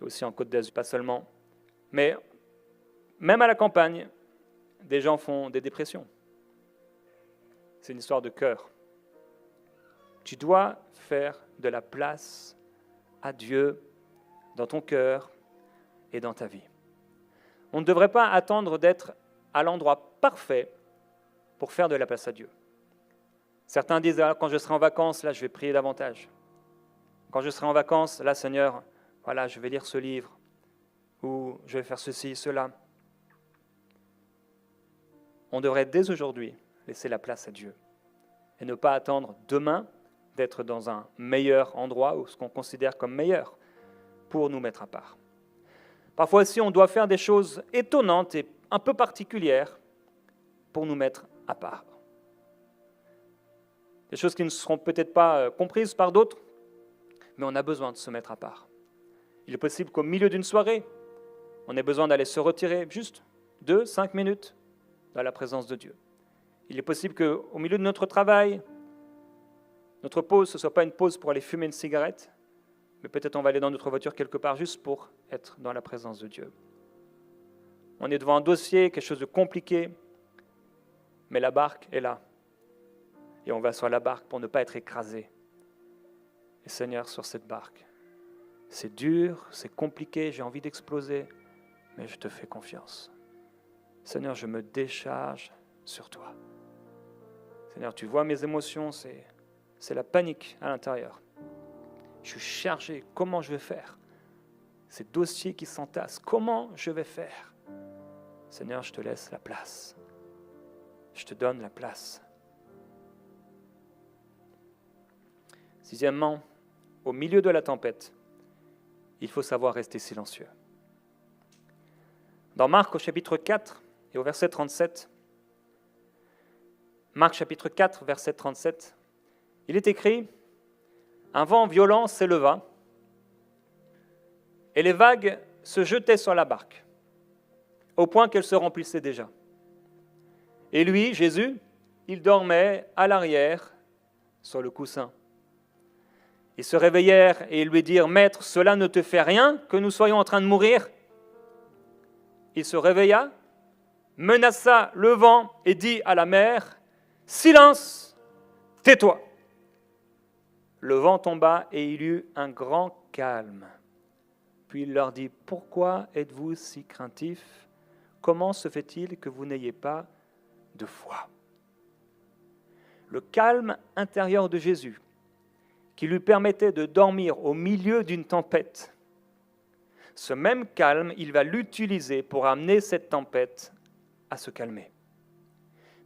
Et aussi en Côte d'Azur, pas seulement. Mais même à la campagne, des gens font des dépressions. C'est une histoire de cœur. Tu dois faire de la place à Dieu dans ton cœur et dans ta vie. On ne devrait pas attendre d'être à l'endroit parfait pour faire de la place à Dieu. Certains disent, ah, quand je serai en vacances, là, je vais prier davantage. Quand je serai en vacances, là, Seigneur, voilà, je vais lire ce livre, ou je vais faire ceci, cela. On devrait dès aujourd'hui laisser la place à Dieu et ne pas attendre demain d'être dans un meilleur endroit ou ce qu'on considère comme meilleur pour nous mettre à part. Parfois aussi, on doit faire des choses étonnantes et un peu particulières pour nous mettre à part. Des choses qui ne seront peut-être pas comprises par d'autres, mais on a besoin de se mettre à part. Il est possible qu'au milieu d'une soirée, on ait besoin d'aller se retirer juste 2-5 minutes dans la présence de Dieu. Il est possible qu'au milieu de notre travail, notre pause, ce ne soit pas une pause pour aller fumer une cigarette, mais peut-être on va aller dans notre voiture quelque part juste pour être dans la présence de Dieu. On est devant un dossier, quelque chose de compliqué, mais la barque est là. Et on va sur la barque pour ne pas être écrasé. Et Seigneur, sur cette barque, c'est dur, c'est compliqué, j'ai envie d'exploser, mais je te fais confiance. Seigneur, je me décharge sur toi. Seigneur, tu vois mes émotions, c'est la panique à l'intérieur. Je suis chargé, comment je vais faire? Ces dossiers qui s'entassent, comment je vais faire? Seigneur, je te laisse la place. Je te donne la place. Sixièmement, au milieu de la tempête, il faut savoir rester silencieux. Dans Marc au chapitre 4 et au verset 37, Marc chapitre 4, verset 37, il est écrit « Un vent violent s'éleva et les vagues se jetaient sur la barque, au point qu'elle se remplissait déjà. Et lui, Jésus, il dormait à l'arrière sur le coussin. Ils se réveillèrent et lui dirent « Maître, cela ne te fait rien que nous soyons en train de mourir ?» Il se réveilla, menaça le vent et dit à la mer « Silence, tais-toi !» Le vent tomba et il y eut un grand calme. Puis il leur dit « Pourquoi êtes-vous si craintifs? Comment se fait-il que vous n'ayez pas de foi ?» Le calme intérieur de Jésus, qui lui permettait de dormir au milieu d'une tempête, ce même calme, il va l'utiliser pour amener cette tempête à se calmer.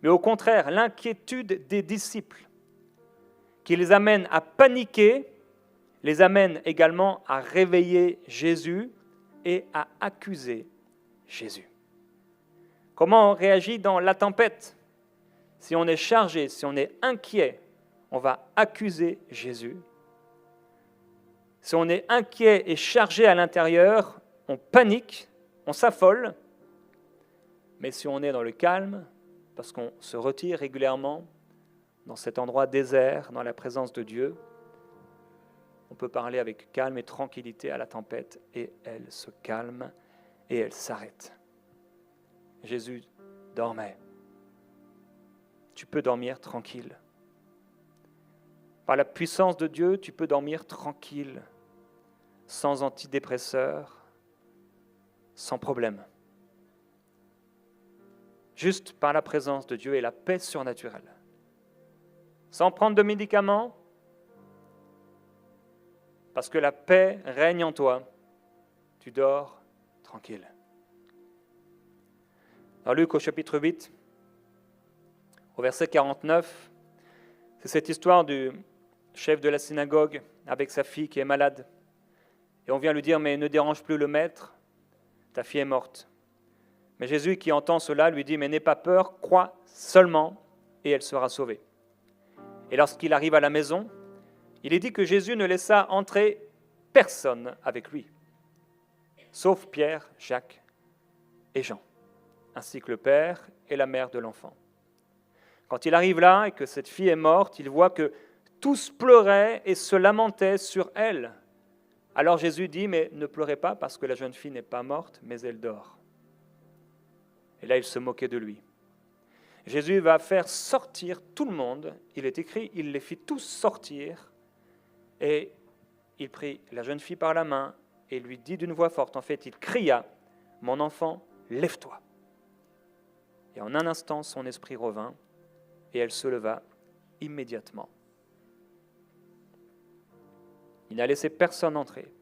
Mais au contraire, l'inquiétude des disciples, qui les amène à paniquer, les amène également à réveiller Jésus et à accuser Jésus. Comment on réagit dans la tempête? Si on est chargé, si on est inquiet, on va accuser Jésus. Si on est inquiet et chargé à l'intérieur, on panique, on s'affole. Mais si on est dans le calme, parce qu'on se retire régulièrement dans cet endroit désert, dans la présence de Dieu, on peut parler avec calme et tranquillité à la tempête et elle se calme et elle s'arrête. Jésus dormait. Tu peux dormir tranquille. Par la puissance de Dieu, tu peux dormir tranquille. sans antidépresseur, sans problème. Juste par la présence de Dieu et la paix surnaturelle. Sans prendre de médicaments, parce que la paix règne en toi, tu dors tranquille. Dans Luc au chapitre 8, au verset 49, c'est cette histoire du chef de la synagogue avec sa fille qui est malade. Et on vient lui dire, mais ne dérange plus le maître, ta fille est morte. Mais Jésus qui entend cela lui dit, mais n'aie pas peur, crois seulement et elle sera sauvée. Et lorsqu'il arrive à la maison, il est dit que Jésus ne laissa entrer personne avec lui, sauf Pierre, Jacques et Jean, ainsi que le père et la mère de l'enfant. Quand il arrive là et que cette fille est morte, il voit que tous pleuraient et se lamentaient sur elle. Alors Jésus dit, mais ne pleurez pas parce que la jeune fille n'est pas morte, mais elle dort. Et là, il se moquait de lui. Jésus va faire sortir tout le monde. Il est écrit, il les fit tous sortir. Et il prit la jeune fille par la main et lui dit d'une voix forte, en fait, il cria, « Mon enfant, lève-toi !» Et en un instant, son esprit revint et elle se leva immédiatement. Il n'a laissé personne entrer.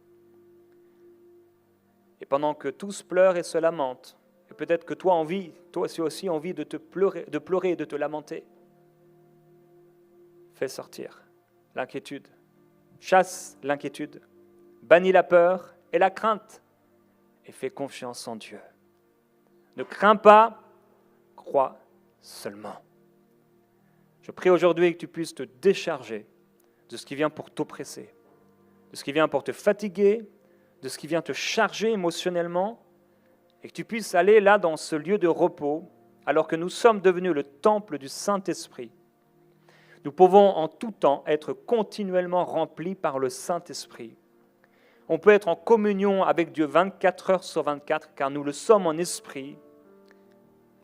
Et pendant que tous pleurent et se lamentent, et peut-être que toi aussi envie de pleurer et de te lamenter, fais sortir l'inquiétude, chasse l'inquiétude, bannis la peur et la crainte, et fais confiance en Dieu. Ne crains pas, crois seulement. Je prie aujourd'hui que tu puisses te décharger de ce qui vient pour t'oppresser, de ce qui vient pour te fatiguer, de ce qui vient te charger émotionnellement, et que tu puisses aller là dans ce lieu de repos, alors que nous sommes devenus le temple du Saint-Esprit. Nous pouvons en tout temps être continuellement remplis par le Saint-Esprit. On peut être en communion avec Dieu 24 heures sur 24, car nous le sommes en esprit,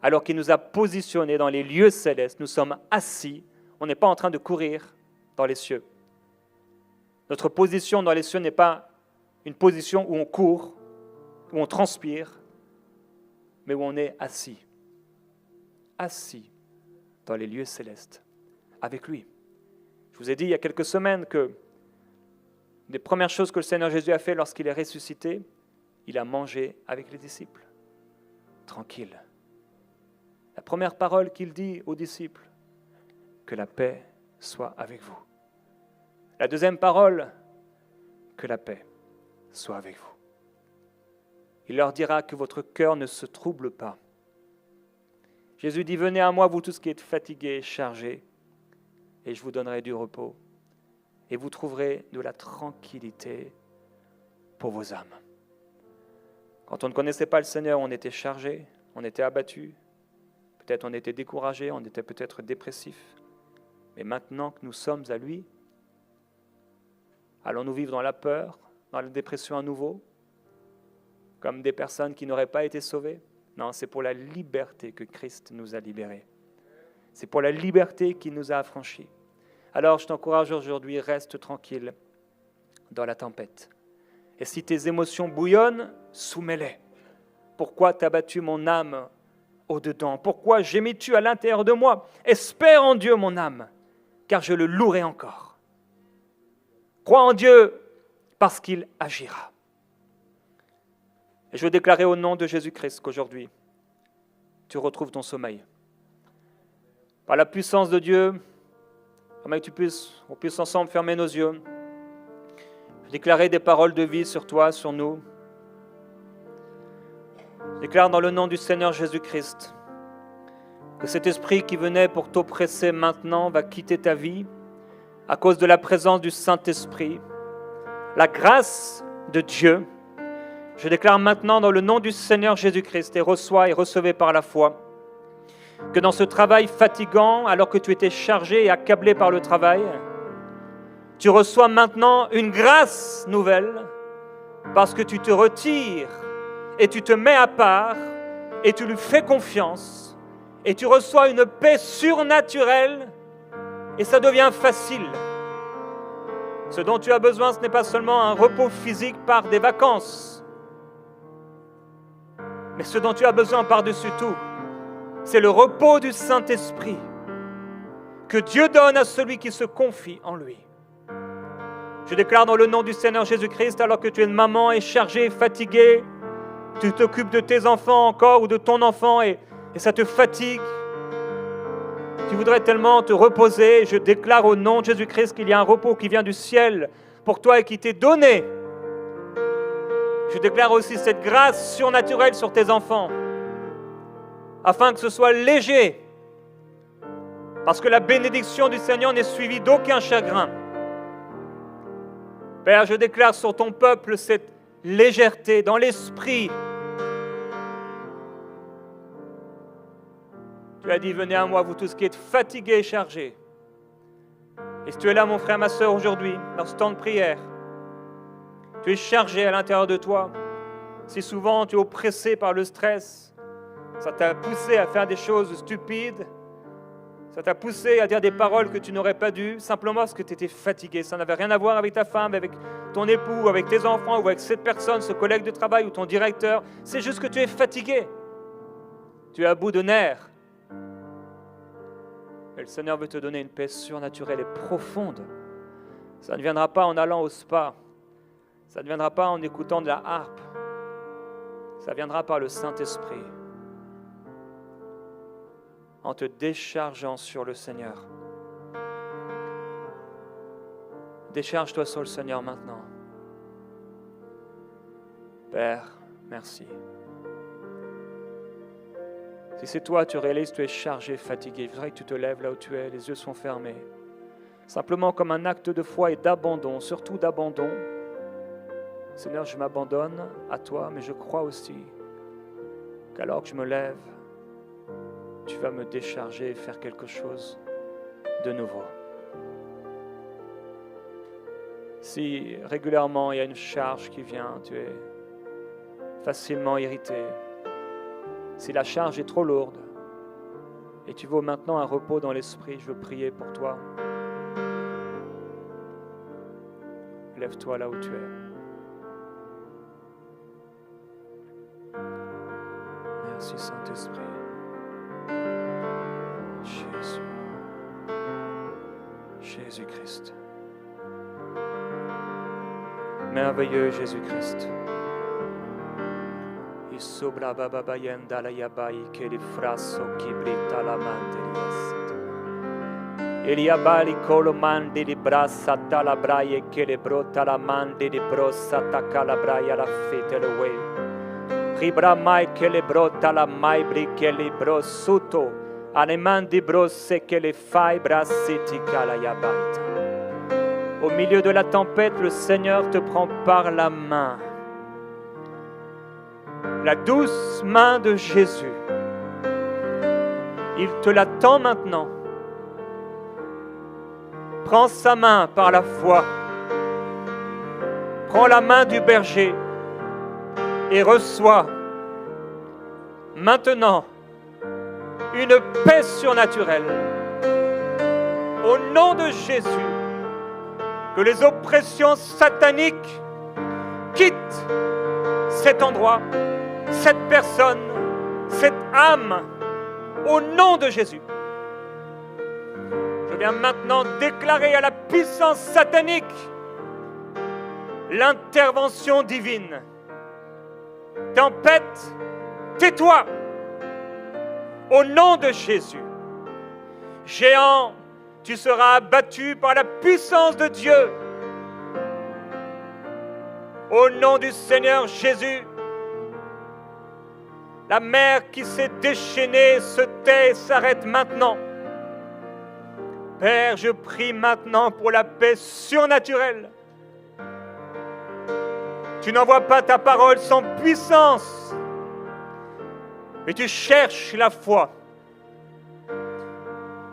alors qu'il nous a positionnés dans les lieux célestes. Nous sommes assis, on n'est pas en train de courir dans les cieux. Notre position dans les cieux n'est pas une position où on court, où on transpire, mais où on est assis. Assis dans les lieux célestes, avec lui. Je vous ai dit il y a quelques semaines que des premières choses que le Seigneur Jésus a fait lorsqu'il est ressuscité, il a mangé avec les disciples, tranquille. La première parole qu'il dit aux disciples, que la paix soit avec vous. La deuxième parole, que la paix soit avec vous. Il leur dira que votre cœur ne se trouble pas. Jésus dit, venez à moi, vous tous qui êtes fatigués et chargés, et je vous donnerai du repos. Et vous trouverez de la tranquillité pour vos âmes. Quand on ne connaissait pas le Seigneur, on était chargé, on était abattu, peut-être on était découragé, on était peut-être dépressif. Mais maintenant que nous sommes à lui, allons-nous vivre dans la peur, dans la dépression à nouveau, comme des personnes qui n'auraient pas été sauvées? Non, c'est pour la liberté que Christ nous a libérés. C'est pour la liberté qu'il nous a affranchis. Alors je t'encourage aujourd'hui, reste tranquille dans la tempête. Et si tes émotions bouillonnent, soumets-les. Pourquoi t'as battu mon âme au-dedans? Pourquoi gémis-tu à l'intérieur de moi? Espère en Dieu, mon âme, car je le louerai encore. Crois en Dieu, parce qu'il agira. Et je veux déclarer au nom de Jésus-Christ qu'aujourd'hui, tu retrouves ton sommeil. Par la puissance de Dieu, on puisse ensemble fermer nos yeux, déclarer des paroles de vie sur toi, sur nous. Déclare dans le nom du Seigneur Jésus-Christ que cet esprit qui venait pour t'oppresser maintenant va quitter ta vie à cause de la présence du Saint-Esprit. La grâce de Dieu, je déclare maintenant dans le nom du Seigneur Jésus-Christ et recevez par la foi que dans ce travail fatigant, alors que tu étais chargé et accablé par le travail, tu reçois maintenant une grâce nouvelle parce que tu te retires et tu te mets à part et tu lui fais confiance et tu reçois une paix surnaturelle et ça devient facile. Ce dont tu as besoin, ce n'est pas seulement un repos physique par des vacances, mais ce dont tu as besoin par-dessus tout, c'est le repos du Saint-Esprit que Dieu donne à celui qui se confie en lui. Je déclare dans le nom du Seigneur Jésus-Christ, alors que tu es une maman et chargée, fatiguée, tu t'occupes de tes enfants encore ou de ton enfant et ça te fatigue. Tu voudrais tellement te reposer. Je déclare au nom de Jésus-Christ qu'il y a un repos qui vient du ciel pour toi et qui t'est donné. Je déclare aussi cette grâce surnaturelle sur tes enfants, afin que ce soit léger, parce que la bénédiction du Seigneur n'est suivie d'aucun chagrin. Père, je déclare sur ton peuple cette légèreté dans l'esprit. Tu as dit, venez à moi, vous tous qui êtes fatigués et chargés. Et si tu es là, mon frère, ma soeur, aujourd'hui, dans ce temps de prière, tu es chargé à l'intérieur de toi. Si souvent tu es oppressé par le stress, ça t'a poussé à faire des choses stupides, ça t'a poussé à dire des paroles que tu n'aurais pas dû, simplement parce que tu étais fatigué. Ça n'avait rien à voir avec ta femme, avec ton époux, avec tes enfants, ou avec cette personne, ce collègue de travail, ou ton directeur. C'est juste que tu es fatigué. Tu es à bout de nerfs. Et le Seigneur veut te donner une paix surnaturelle et profonde. Ça ne viendra pas en allant au spa. Ça ne viendra pas en écoutant de la harpe. Ça viendra par le Saint-Esprit. En te déchargeant sur le Seigneur. Décharge-toi sur le Seigneur maintenant. Père, merci. Si c'est toi, tu réalises que tu es chargé, fatigué, il faudrait que tu te lèves là où tu es, les yeux sont fermés. Simplement comme un acte de foi et d'abandon, surtout d'abandon. Seigneur, je m'abandonne à toi, mais je crois aussi qu'alors que je me lève, tu vas me décharger et faire quelque chose de nouveau. Si régulièrement il y a une charge qui vient, tu es facilement irrité. Si la charge est trop lourde et tu veux maintenant un repos dans l'esprit, je veux prier pour toi. Lève-toi là où tu es. Merci Saint-Esprit. Jésus. Jésus-Christ. Merveilleux Jésus-Christ. Sobra baba bayenda la yabai che li frasso chi brita la mandelias. Eliabali colo mandi li brassa tala braie che le brota la mandi li brossa tacca la braia la fete le way. Ribra mai che le brota la mai bri che li brossuto ane mandi brosse che le fai brassitica la yabaita. Au milieu de la tempête, le Seigneur te prend par la main. La douce main de Jésus, il te la tend maintenant. Prends sa main par la foi. Prends la main du berger et reçois maintenant une paix surnaturelle. Au nom de Jésus, que les oppressions sataniques quittent cet endroit, cette personne, cette âme, au nom de Jésus. Je viens maintenant déclarer à la puissance satanique l'intervention divine. Tempête, tais-toi, au nom de Jésus. Géant, tu seras abattu par la puissance de Dieu. Au nom du Seigneur Jésus, la mer qui s'est déchaînée se tait et s'arrête maintenant. Père, je prie maintenant pour la paix surnaturelle. Tu n'envoies pas ta parole sans puissance, mais tu cherches la foi.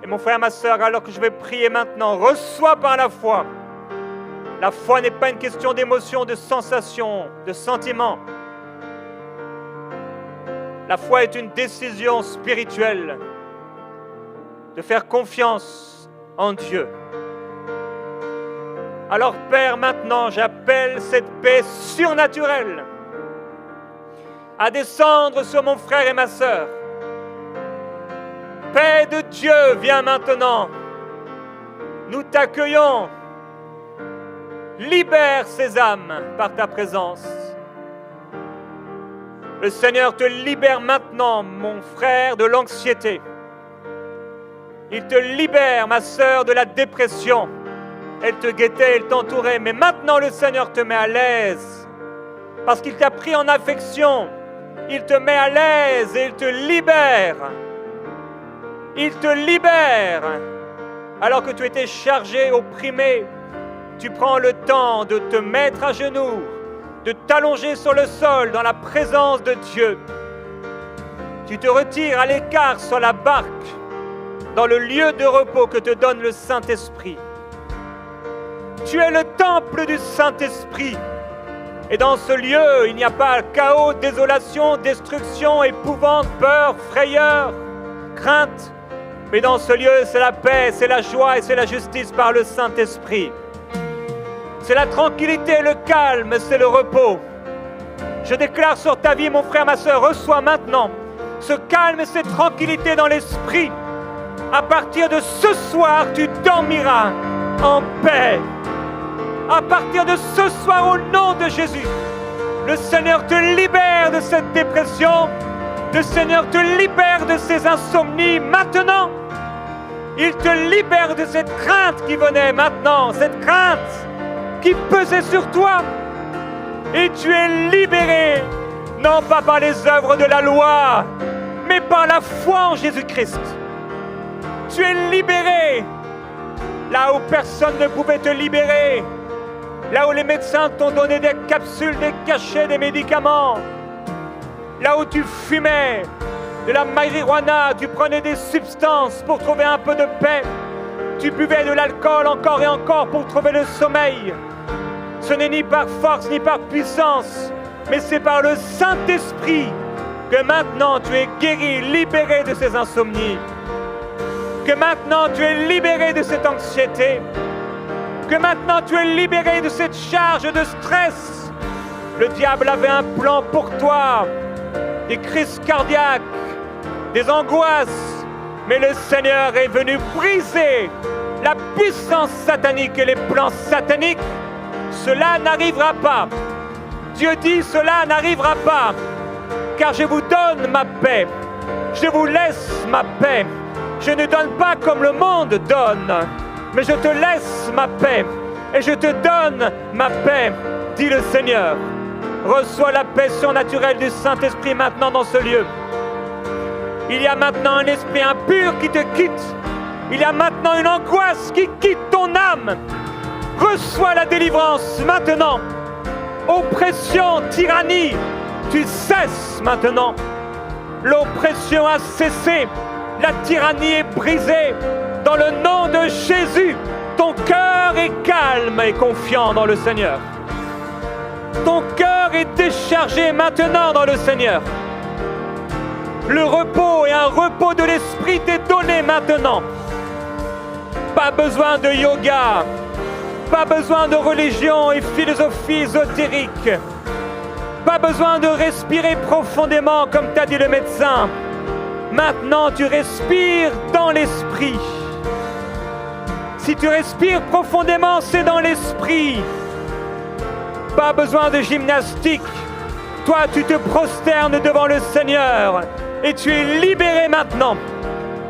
Et mon frère, ma soeur, alors que je vais prier maintenant, reçois par la foi. La foi n'est pas une question d'émotion, de sensation, de sentiment. La foi est une décision spirituelle de faire confiance en Dieu. Alors Père, maintenant j'appelle cette paix surnaturelle à descendre sur mon frère et ma sœur. Paix de Dieu, viens maintenant. Nous t'accueillons. Libère ces âmes par ta présence. Le Seigneur te libère maintenant, mon frère, de l'anxiété. Il te libère, ma sœur, de la dépression. Elle te guettait, elle t'entourait, mais maintenant le Seigneur te met à l'aise. Parce qu'il t'a pris en affection. Il te met à l'aise et il te libère. Il te libère. Alors que tu étais chargé, opprimé, tu prends le temps de te mettre à genoux, de t'allonger sur le sol dans la présence de Dieu. Tu te retires à l'écart sur la barque, dans le lieu de repos que te donne le Saint-Esprit. Tu es le temple du Saint-Esprit. Et dans ce lieu, il n'y a pas chaos, désolation, destruction, épouvante, peur, frayeur, crainte. Mais dans ce lieu, c'est la paix, c'est la joie et c'est la justice par le Saint-Esprit. C'est la tranquillité, le calme, c'est le repos. Je déclare sur ta vie, mon frère, ma sœur, reçois maintenant ce calme et cette tranquillité dans l'esprit. À partir de ce soir, tu dormiras en paix. À partir de ce soir, au nom de Jésus, le Seigneur te libère de cette dépression. Le Seigneur te libère de ces insomnies maintenant. Il te libère de cette crainte qui venait maintenant, cette crainte qui pesait sur toi. Et tu es libéré, non pas par les œuvres de la loi, mais par la foi en Jésus-Christ. Tu es libéré là où personne ne pouvait te libérer. Là où les médecins t'ont donné des capsules, des cachets, des médicaments. Là où tu fumais de la marijuana, tu prenais des substances pour trouver un peu de paix. Tu buvais de l'alcool encore et encore pour trouver le sommeil. Ce n'est ni par force ni par puissance, mais c'est par le Saint-Esprit que maintenant tu es guéri, libéré de ces insomnies. Que maintenant tu es libéré de cette anxiété. Que maintenant tu es libéré de cette charge de stress. Le diable avait un plan pour toi. Des crises cardiaques, des angoisses. Mais le Seigneur est venu briser la puissance satanique et les plans sataniques. Cela n'arrivera pas. Dieu dit cela n'arrivera pas. Car je vous donne ma paix. Je vous laisse ma paix. Je ne donne pas comme le monde donne. Mais je te laisse ma paix. Et je te donne ma paix, dit le Seigneur. Reçois la paix surnaturelle du Saint-Esprit maintenant dans ce lieu. Il y a maintenant un esprit impur qui te quitte. Il y a maintenant une angoisse qui quitte ton âme. Reçois la délivrance maintenant. Oppression, tyrannie, tu cesses maintenant. L'oppression a cessé. La tyrannie est brisée. Dans le nom de Jésus, ton cœur est calme et confiant dans le Seigneur. Ton cœur est déchargé maintenant dans le Seigneur. Le repos et un repos de l'esprit t'est donné maintenant. Pas besoin de yoga, pas besoin de religion et philosophie ésotérique. Pas besoin de respirer profondément comme t'a dit le médecin. Maintenant, tu respires dans l'esprit. Si tu respires profondément, c'est dans l'esprit. Pas besoin de gymnastique. Toi, tu te prosternes devant le Seigneur et tu es libéré maintenant.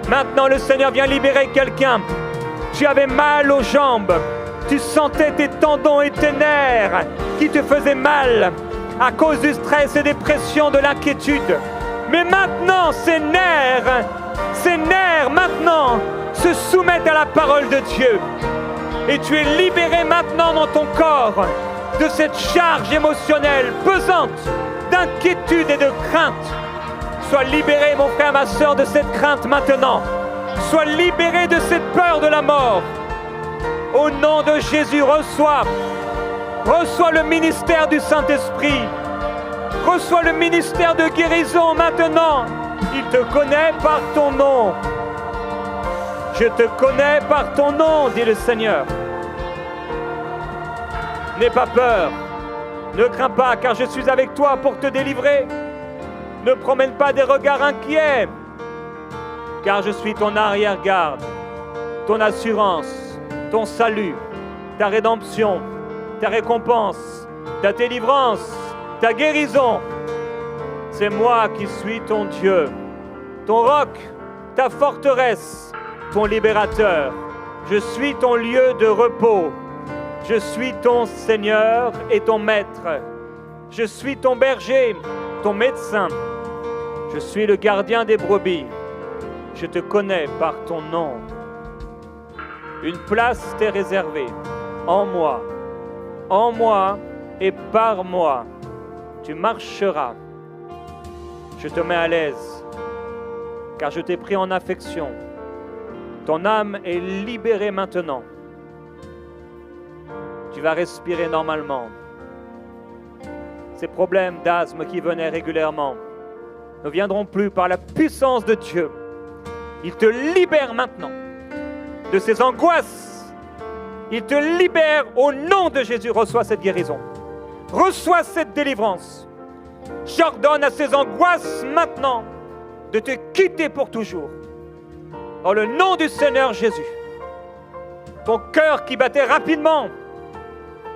Maintenant, le Seigneur vient libérer quelqu'un. Tu avais mal aux jambes. Tu sentais tes tendons et tes nerfs qui te faisaient mal à cause du stress et des pressions, de l'inquiétude. Mais maintenant, ces nerfs maintenant se soumettent à la parole de Dieu. Et tu es libéré maintenant dans ton corps de cette charge émotionnelle pesante, d'inquiétude et de crainte. Sois libéré, mon frère, ma sœur, de cette crainte maintenant. Sois libéré de cette peur de la mort. Au nom de Jésus, reçois le ministère du Saint-Esprit. Reçois le ministère de guérison maintenant. Il te connaît par ton nom. Je te connais par ton nom, dit le Seigneur. N'aie pas peur. Ne crains pas, car je suis avec toi pour te délivrer. Ne promène pas des regards inquiets, car je suis ton arrière-garde, ton assurance, ton salut, ta rédemption, ta récompense, ta délivrance, ta guérison. C'est moi qui suis ton Dieu, ton roc, ta forteresse, ton libérateur. Je suis ton lieu de repos. Je suis ton Seigneur et ton Maître. Je suis ton berger, ton médecin. Je suis le gardien des brebis. Je te connais par ton nom. Une place t'est réservée en moi et par moi. Tu marcheras. Je te mets à l'aise, car je t'ai pris en affection. Ton âme est libérée maintenant. Tu vas respirer normalement. Ces problèmes d'asthme qui venaient régulièrement ne viendront plus par la puissance de Dieu. Il te libère maintenant de ces angoisses. Il te libère au nom de Jésus. Reçois cette guérison. Reçois cette délivrance. J'ordonne à ces angoisses maintenant de te quitter pour toujours. Dans le nom du Seigneur Jésus. Ton cœur qui battait rapidement,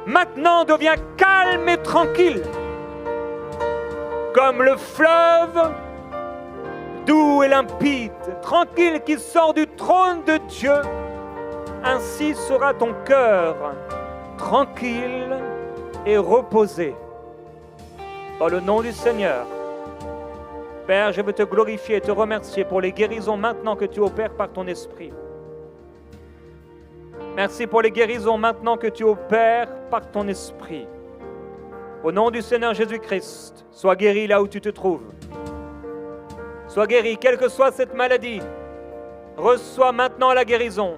maintenant devient calme et tranquille. Comme le fleuve doux et limpide, tranquille qui sort du trône de Dieu, ainsi sera ton cœur, tranquille et reposé. Dans le nom du Seigneur, Père, je veux te glorifier et te remercier pour les guérisons maintenant que tu opères par ton esprit. Merci pour les guérisons maintenant que tu opères par ton esprit. Au nom du Seigneur Jésus-Christ, sois guéri là où tu te trouves. Sois guéri, quelle que soit cette maladie. Reçois maintenant la guérison.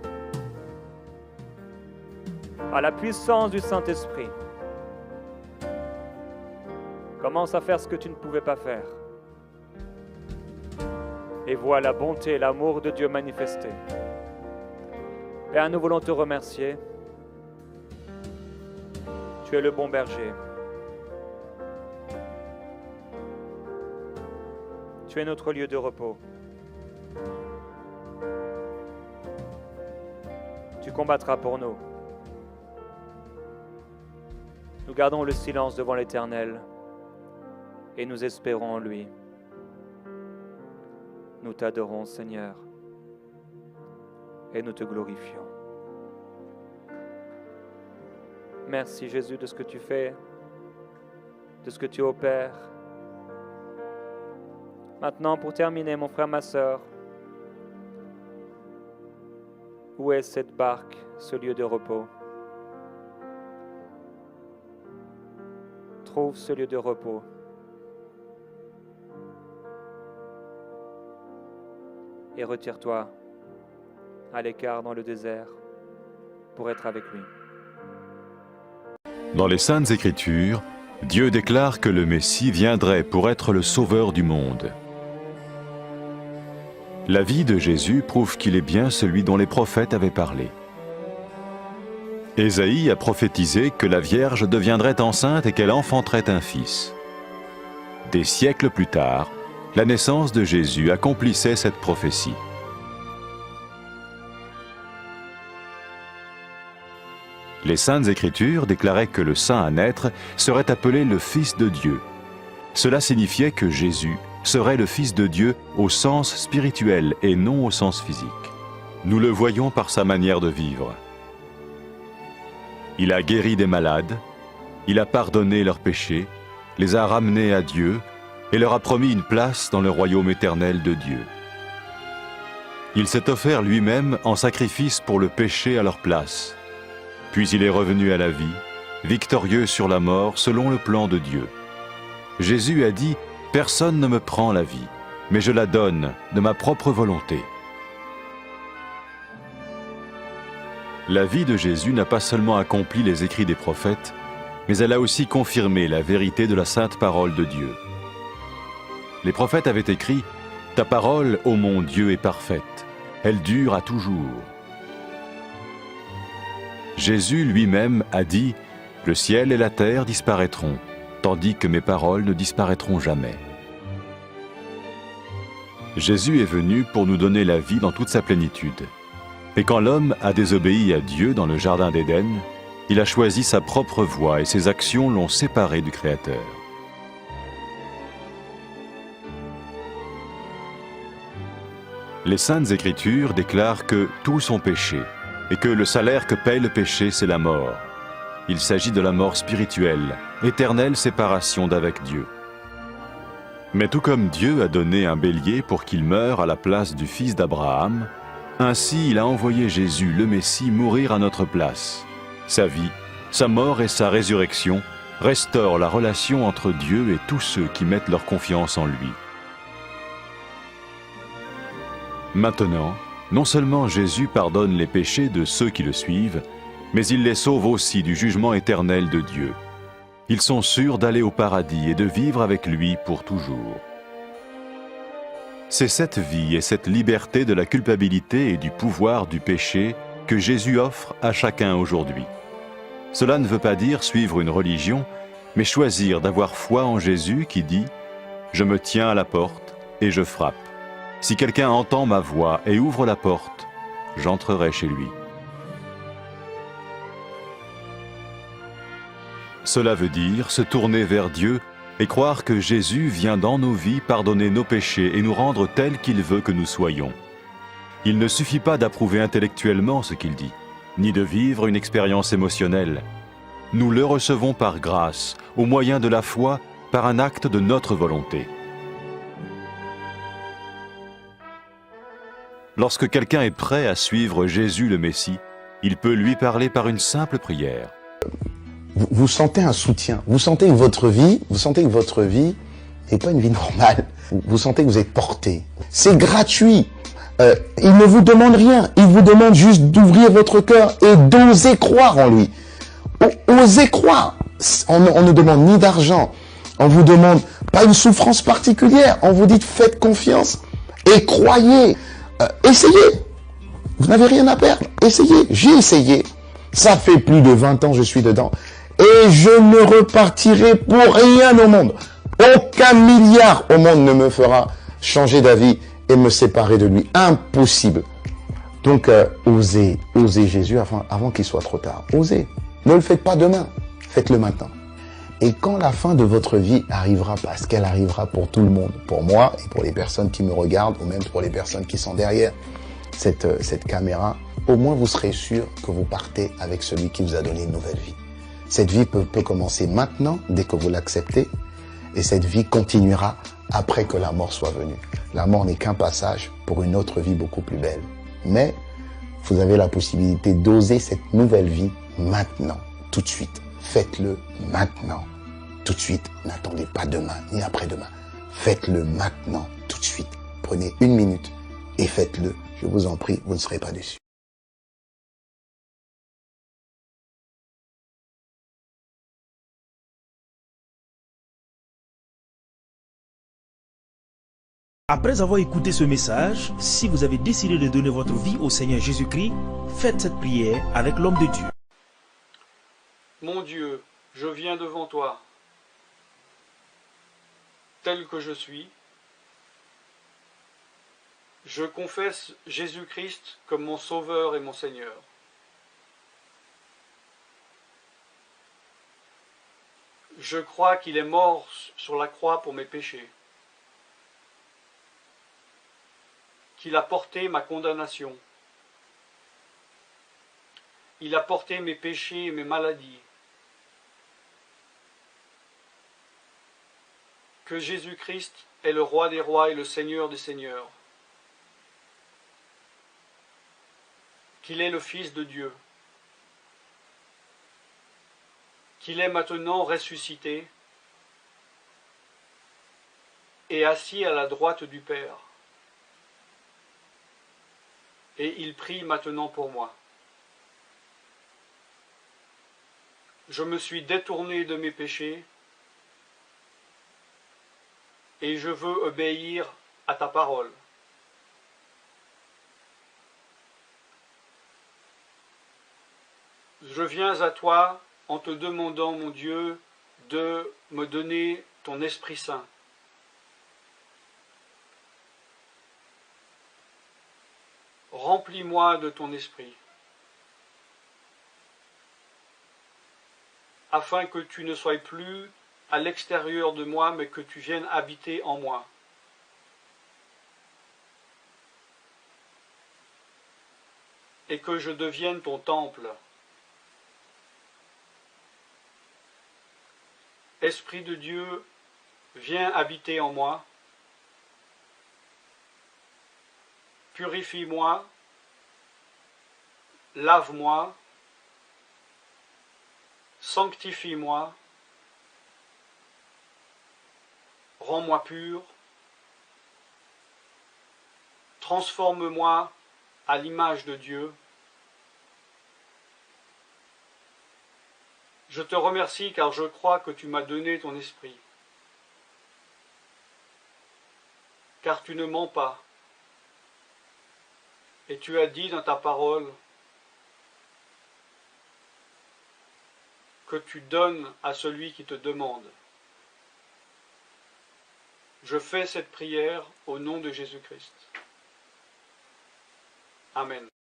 À la puissance du Saint-Esprit. Commence à faire ce que tu ne pouvais pas faire. Et vois la bonté et l'amour de Dieu manifestés. Père, nous voulons te remercier. Tu es le bon berger. Tu es notre lieu de repos. Tu combattras pour nous. Nous gardons le silence devant l'Éternel et nous espérons en lui. Nous t'adorons, Seigneur, et nous te glorifions. Merci, Jésus, de ce que tu fais, de ce que tu opères. Maintenant, pour terminer, mon frère, ma sœur, où est cette barque, ce lieu de repos? Trouve ce lieu de repos. Et retire-toi à l'écart dans le désert pour être avec lui. Dans les Saintes Écritures, Dieu déclare que le Messie viendrait pour être le sauveur du monde. La vie de Jésus prouve qu'il est bien celui dont les prophètes avaient parlé. Ésaïe a prophétisé que la Vierge deviendrait enceinte et qu'elle enfanterait un fils. Des siècles plus tard, la naissance de Jésus accomplissait cette prophétie. Les Saintes Écritures déclaraient que le saint à naître serait appelé le Fils de Dieu. Cela signifiait que Jésus serait le Fils de Dieu au sens spirituel et non au sens physique. Nous le voyons par sa manière de vivre. Il a guéri des malades, il a pardonné leurs péchés, les a ramenés à Dieu et leur a promis une place dans le royaume éternel de Dieu. Il s'est offert lui-même en sacrifice pour le péché à leur place. Puis il est revenu à la vie, victorieux sur la mort selon le plan de Dieu. Jésus a dit « Personne ne me prend la vie, mais je la donne de ma propre volonté. » La vie de Jésus n'a pas seulement accompli les écrits des prophètes, mais elle a aussi confirmé la vérité de la sainte parole de Dieu. Les prophètes avaient écrit « Ta parole, ô mon Dieu, est parfaite, elle dure à toujours. » Jésus lui-même a dit « Le ciel et la terre disparaîtront, tandis que mes paroles ne disparaîtront jamais. » Jésus est venu pour nous donner la vie dans toute sa plénitude. Et quand l'homme a désobéi à Dieu dans le jardin d'Éden, il a choisi sa propre voie et ses actions l'ont séparé du Créateur. Les Saintes Écritures déclarent que tous ont péché et que le salaire que paye le péché, c'est la mort. Il s'agit de la mort spirituelle, éternelle séparation d'avec Dieu. Mais tout comme Dieu a donné un bélier pour qu'il meure à la place du fils d'Abraham, ainsi il a envoyé Jésus, le Messie, mourir à notre place. Sa vie, sa mort et sa résurrection restaurent la relation entre Dieu et tous ceux qui mettent leur confiance en lui. Maintenant, non seulement Jésus pardonne les péchés de ceux qui le suivent, mais il les sauve aussi du jugement éternel de Dieu. Ils sont sûrs d'aller au paradis et de vivre avec lui pour toujours. C'est cette vie et cette liberté de la culpabilité et du pouvoir du péché que Jésus offre à chacun aujourd'hui. Cela ne veut pas dire suivre une religion, mais choisir d'avoir foi en Jésus qui dit « Je me tiens à la porte et je frappe. Si quelqu'un entend ma voix et ouvre la porte, j'entrerai chez lui. » Cela veut dire se tourner vers Dieu et croire que Jésus vient dans nos vies pardonner nos péchés et nous rendre tels qu'il veut que nous soyons. Il ne suffit pas d'approuver intellectuellement ce qu'il dit, ni de vivre une expérience émotionnelle. Nous le recevons par grâce, au moyen de la foi, par un acte de notre volonté. Lorsque quelqu'un est prêt à suivre Jésus le Messie, il peut lui parler par une simple prière. Vous sentez un soutien, vous sentez que votre vie n'est pas une vie normale. Vous sentez que vous êtes porté. C'est gratuit. Il ne vous demande rien. Il vous demande juste d'ouvrir votre cœur et d'oser croire en lui. Osez croire. On ne demande ni d'argent. On vous demande pas une souffrance particulière. On vous dit faites confiance et croyez. Essayez. Vous n'avez rien à perdre. Essayez. J'ai essayé. Ça fait plus de 20 ans que je suis dedans. Et je ne repartirai pour rien au monde. Aucun milliard au monde ne me fera changer d'avis et me séparer de lui. Impossible. Donc, osez Jésus avant qu'il soit trop tard. Osez. Ne le faites pas demain. Faites-le maintenant. Et quand la fin de votre vie arrivera, parce qu'elle arrivera pour tout le monde, pour moi et pour les personnes qui me regardent, ou même pour les personnes qui sont derrière cette caméra, au moins vous serez sûr que vous partez avec celui qui vous a donné une nouvelle vie. Cette vie peut commencer maintenant, dès que vous l'acceptez, et cette vie continuera après que la mort soit venue. La mort n'est qu'un passage pour une autre vie beaucoup plus belle. Mais vous avez la possibilité d'oser cette nouvelle vie maintenant, tout de suite. Faites-le maintenant, tout de suite. N'attendez pas demain, ni après-demain. Faites-le maintenant, tout de suite. Prenez 1 minute et faites-le. Je vous en prie, vous ne serez pas déçus. Après avoir écouté ce message, si vous avez décidé de donner votre vie au Seigneur Jésus-Christ, faites cette prière avec l'homme de Dieu. Mon Dieu, je viens devant toi, tel que je suis. Je confesse Jésus-Christ comme mon Sauveur et mon Seigneur. Je crois qu'il est mort sur la croix pour mes péchés, qu'il a porté ma condamnation. Il a porté mes péchés et mes maladies. Que Jésus-Christ est le Roi des rois et le Seigneur des seigneurs. Qu'il est le Fils de Dieu. Qu'il est maintenant ressuscité et assis à la droite du Père. Et il prie maintenant pour moi. Je me suis détourné de mes péchés et je veux obéir à ta parole. Je viens à toi en te demandant, mon Dieu, de me donner ton Esprit Saint. Remplis-moi de ton Esprit, afin que tu ne sois plus à l'extérieur de moi, mais que tu viennes habiter en moi. Et que je devienne ton temple. Esprit de Dieu, viens habiter en moi. Purifie-moi, lave-moi, sanctifie-moi, rends-moi pur, transforme-moi à l'image de Dieu. Je te remercie car je crois que tu m'as donné ton esprit, car tu ne mens pas. Et tu as dit dans ta parole que tu donnes à celui qui te demande. Je fais cette prière au nom de Jésus-Christ. Amen.